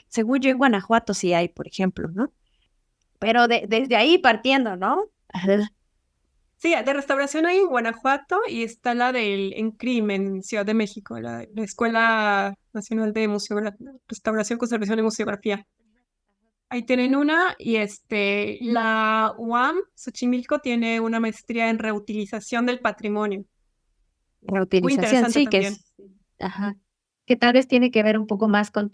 según yo en Guanajuato sí hay, por ejemplo, ¿no? Pero desde ahí partiendo, ¿no? Sí, de restauración hay en Guanajuato y está la del ENCRIM en Ciudad de México, la Escuela Nacional de Restauración, Conservación y Museografía. Ahí tienen una y la UAM, Xochimilco, tiene una maestría en reutilización del patrimonio. Muy Reutilización, interesante sí, también. ajá, que tal vez tiene que ver un poco más con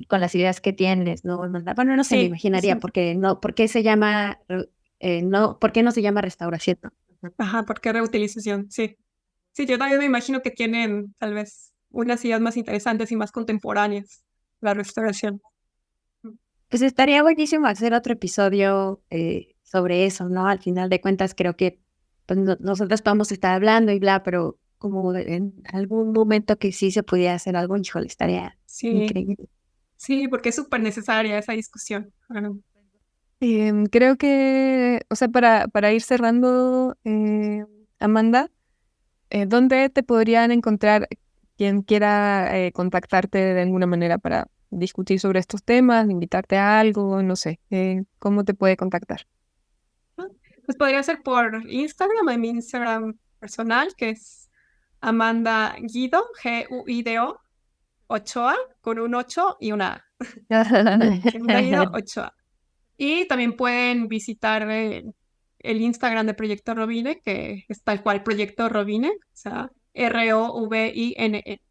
las ideas que tienes, ¿no? Bueno, no sé, me Sí, imaginaría, porque no, ¿por qué se llama, por qué no se llama restauración, ¿no? Ujú. ajá, porque reutilización, sí. Sí, yo también me imagino que tienen tal vez unas ideas más interesantes y más contemporáneas, la restauración. Pues estaría buenísimo hacer otro episodio sobre eso, ¿no? Al final de cuentas, creo que pues, nosotros podemos estar hablando y bla, pero como en algún momento que sí se pudiera hacer algo, híjole, estaría Sí, increíble. sí, porque es súper necesaria esa discusión. Claro. Creo que, o sea, para ir cerrando, Amanda, ¿dónde te podrían encontrar quien quiera contactarte de alguna manera para discutir sobre estos temas, invitarte a algo, no sé, cómo te puede contactar? Pues podría ser por Instagram, en mi Instagram personal, que es Amanda Guido, Guido, Ochoa, con un 8 y una A. Amanda Guido Ochoa. Y también pueden visitar el Instagram de Proyecto Robine, que es tal cual Proyecto Robine, o sea, Rovine.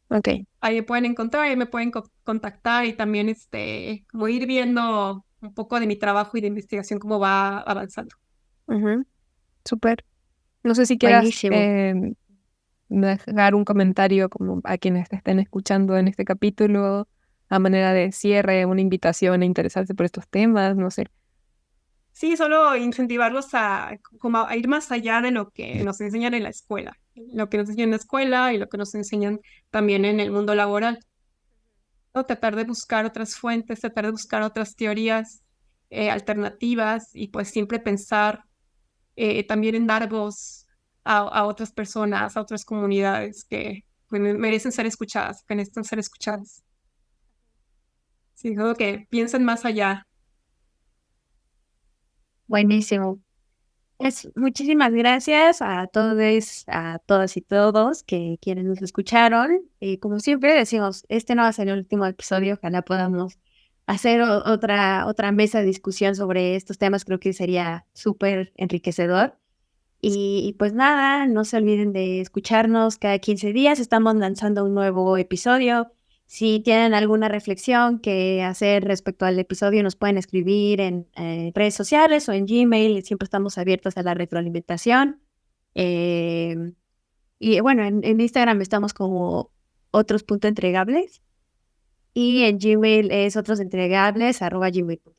Ok. Ahí me pueden encontrar, ahí me pueden contactar y también como ir viendo un poco de mi trabajo y de investigación, cómo va avanzando. Ujú. Súper. No sé si quieras Buenísimo. dejar un comentario como a quienes te estén escuchando en este capítulo, a manera de cierre, una invitación a interesarse por estos temas, no sé. Sí, solo incentivarlos como a ir más allá de lo que nos enseñan en la escuela, lo que nos enseñan en la escuela y lo que nos enseñan también en el mundo laboral. ¿No? Tratar de buscar otras fuentes, tratar de buscar otras teorías alternativas y pues siempre pensar también en dar voz a otras personas, a otras comunidades que pues, merecen ser escuchadas, que necesitan ser escuchadas. Sí, creo que piensen más allá. Buenísimo. Pues muchísimas gracias a todos, a todas y todos quienes nos escucharon. Y como siempre decimos, este no va a ser el último episodio, ojalá podamos hacer otra mesa de discusión sobre estos temas, creo que sería súper enriquecedor. Y pues nada, no se olviden de escucharnos cada 15 días, estamos lanzando un nuevo episodio. Si tienen alguna reflexión que hacer respecto al episodio, nos pueden escribir en redes sociales o en Gmail, siempre estamos abiertos a la retroalimentación. Eh, y bueno, en Instagram estamos como otros.entregables y en Gmail es otrosentregables@gmail.com.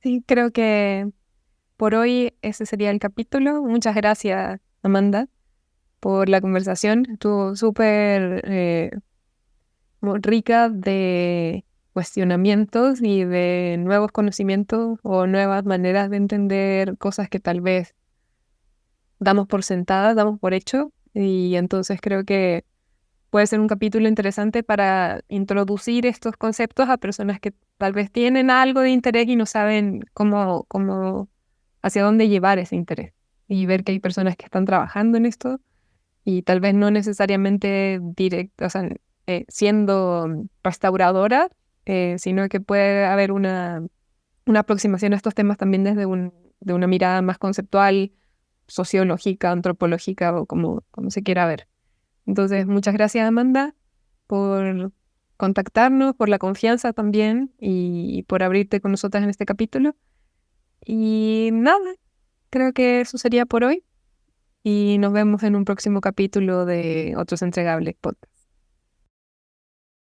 Sí, creo que por hoy ese sería el capítulo. Muchas gracias, Amanda, por la conversación. Estuvo súper muy rica de cuestionamientos y de nuevos conocimientos o nuevas maneras de entender cosas que tal vez damos por sentadas, damos por hecho. Y entonces creo que puede ser un capítulo interesante para introducir estos conceptos a personas que tal vez tienen algo de interés y no saben hacia dónde llevar ese interés. Y ver que hay personas que están trabajando en esto y tal vez no necesariamente o sea, siendo restauradora, sino que puede haber una aproximación a estos temas también desde de una mirada más conceptual, sociológica, antropológica o como se quiera ver. Entonces, muchas gracias, Amanda, por contactarnos, por la confianza también y por abrirte con nosotras en este capítulo. Y nada, creo que eso sería por hoy y nos vemos en un próximo capítulo de Otros Entregables Podcast.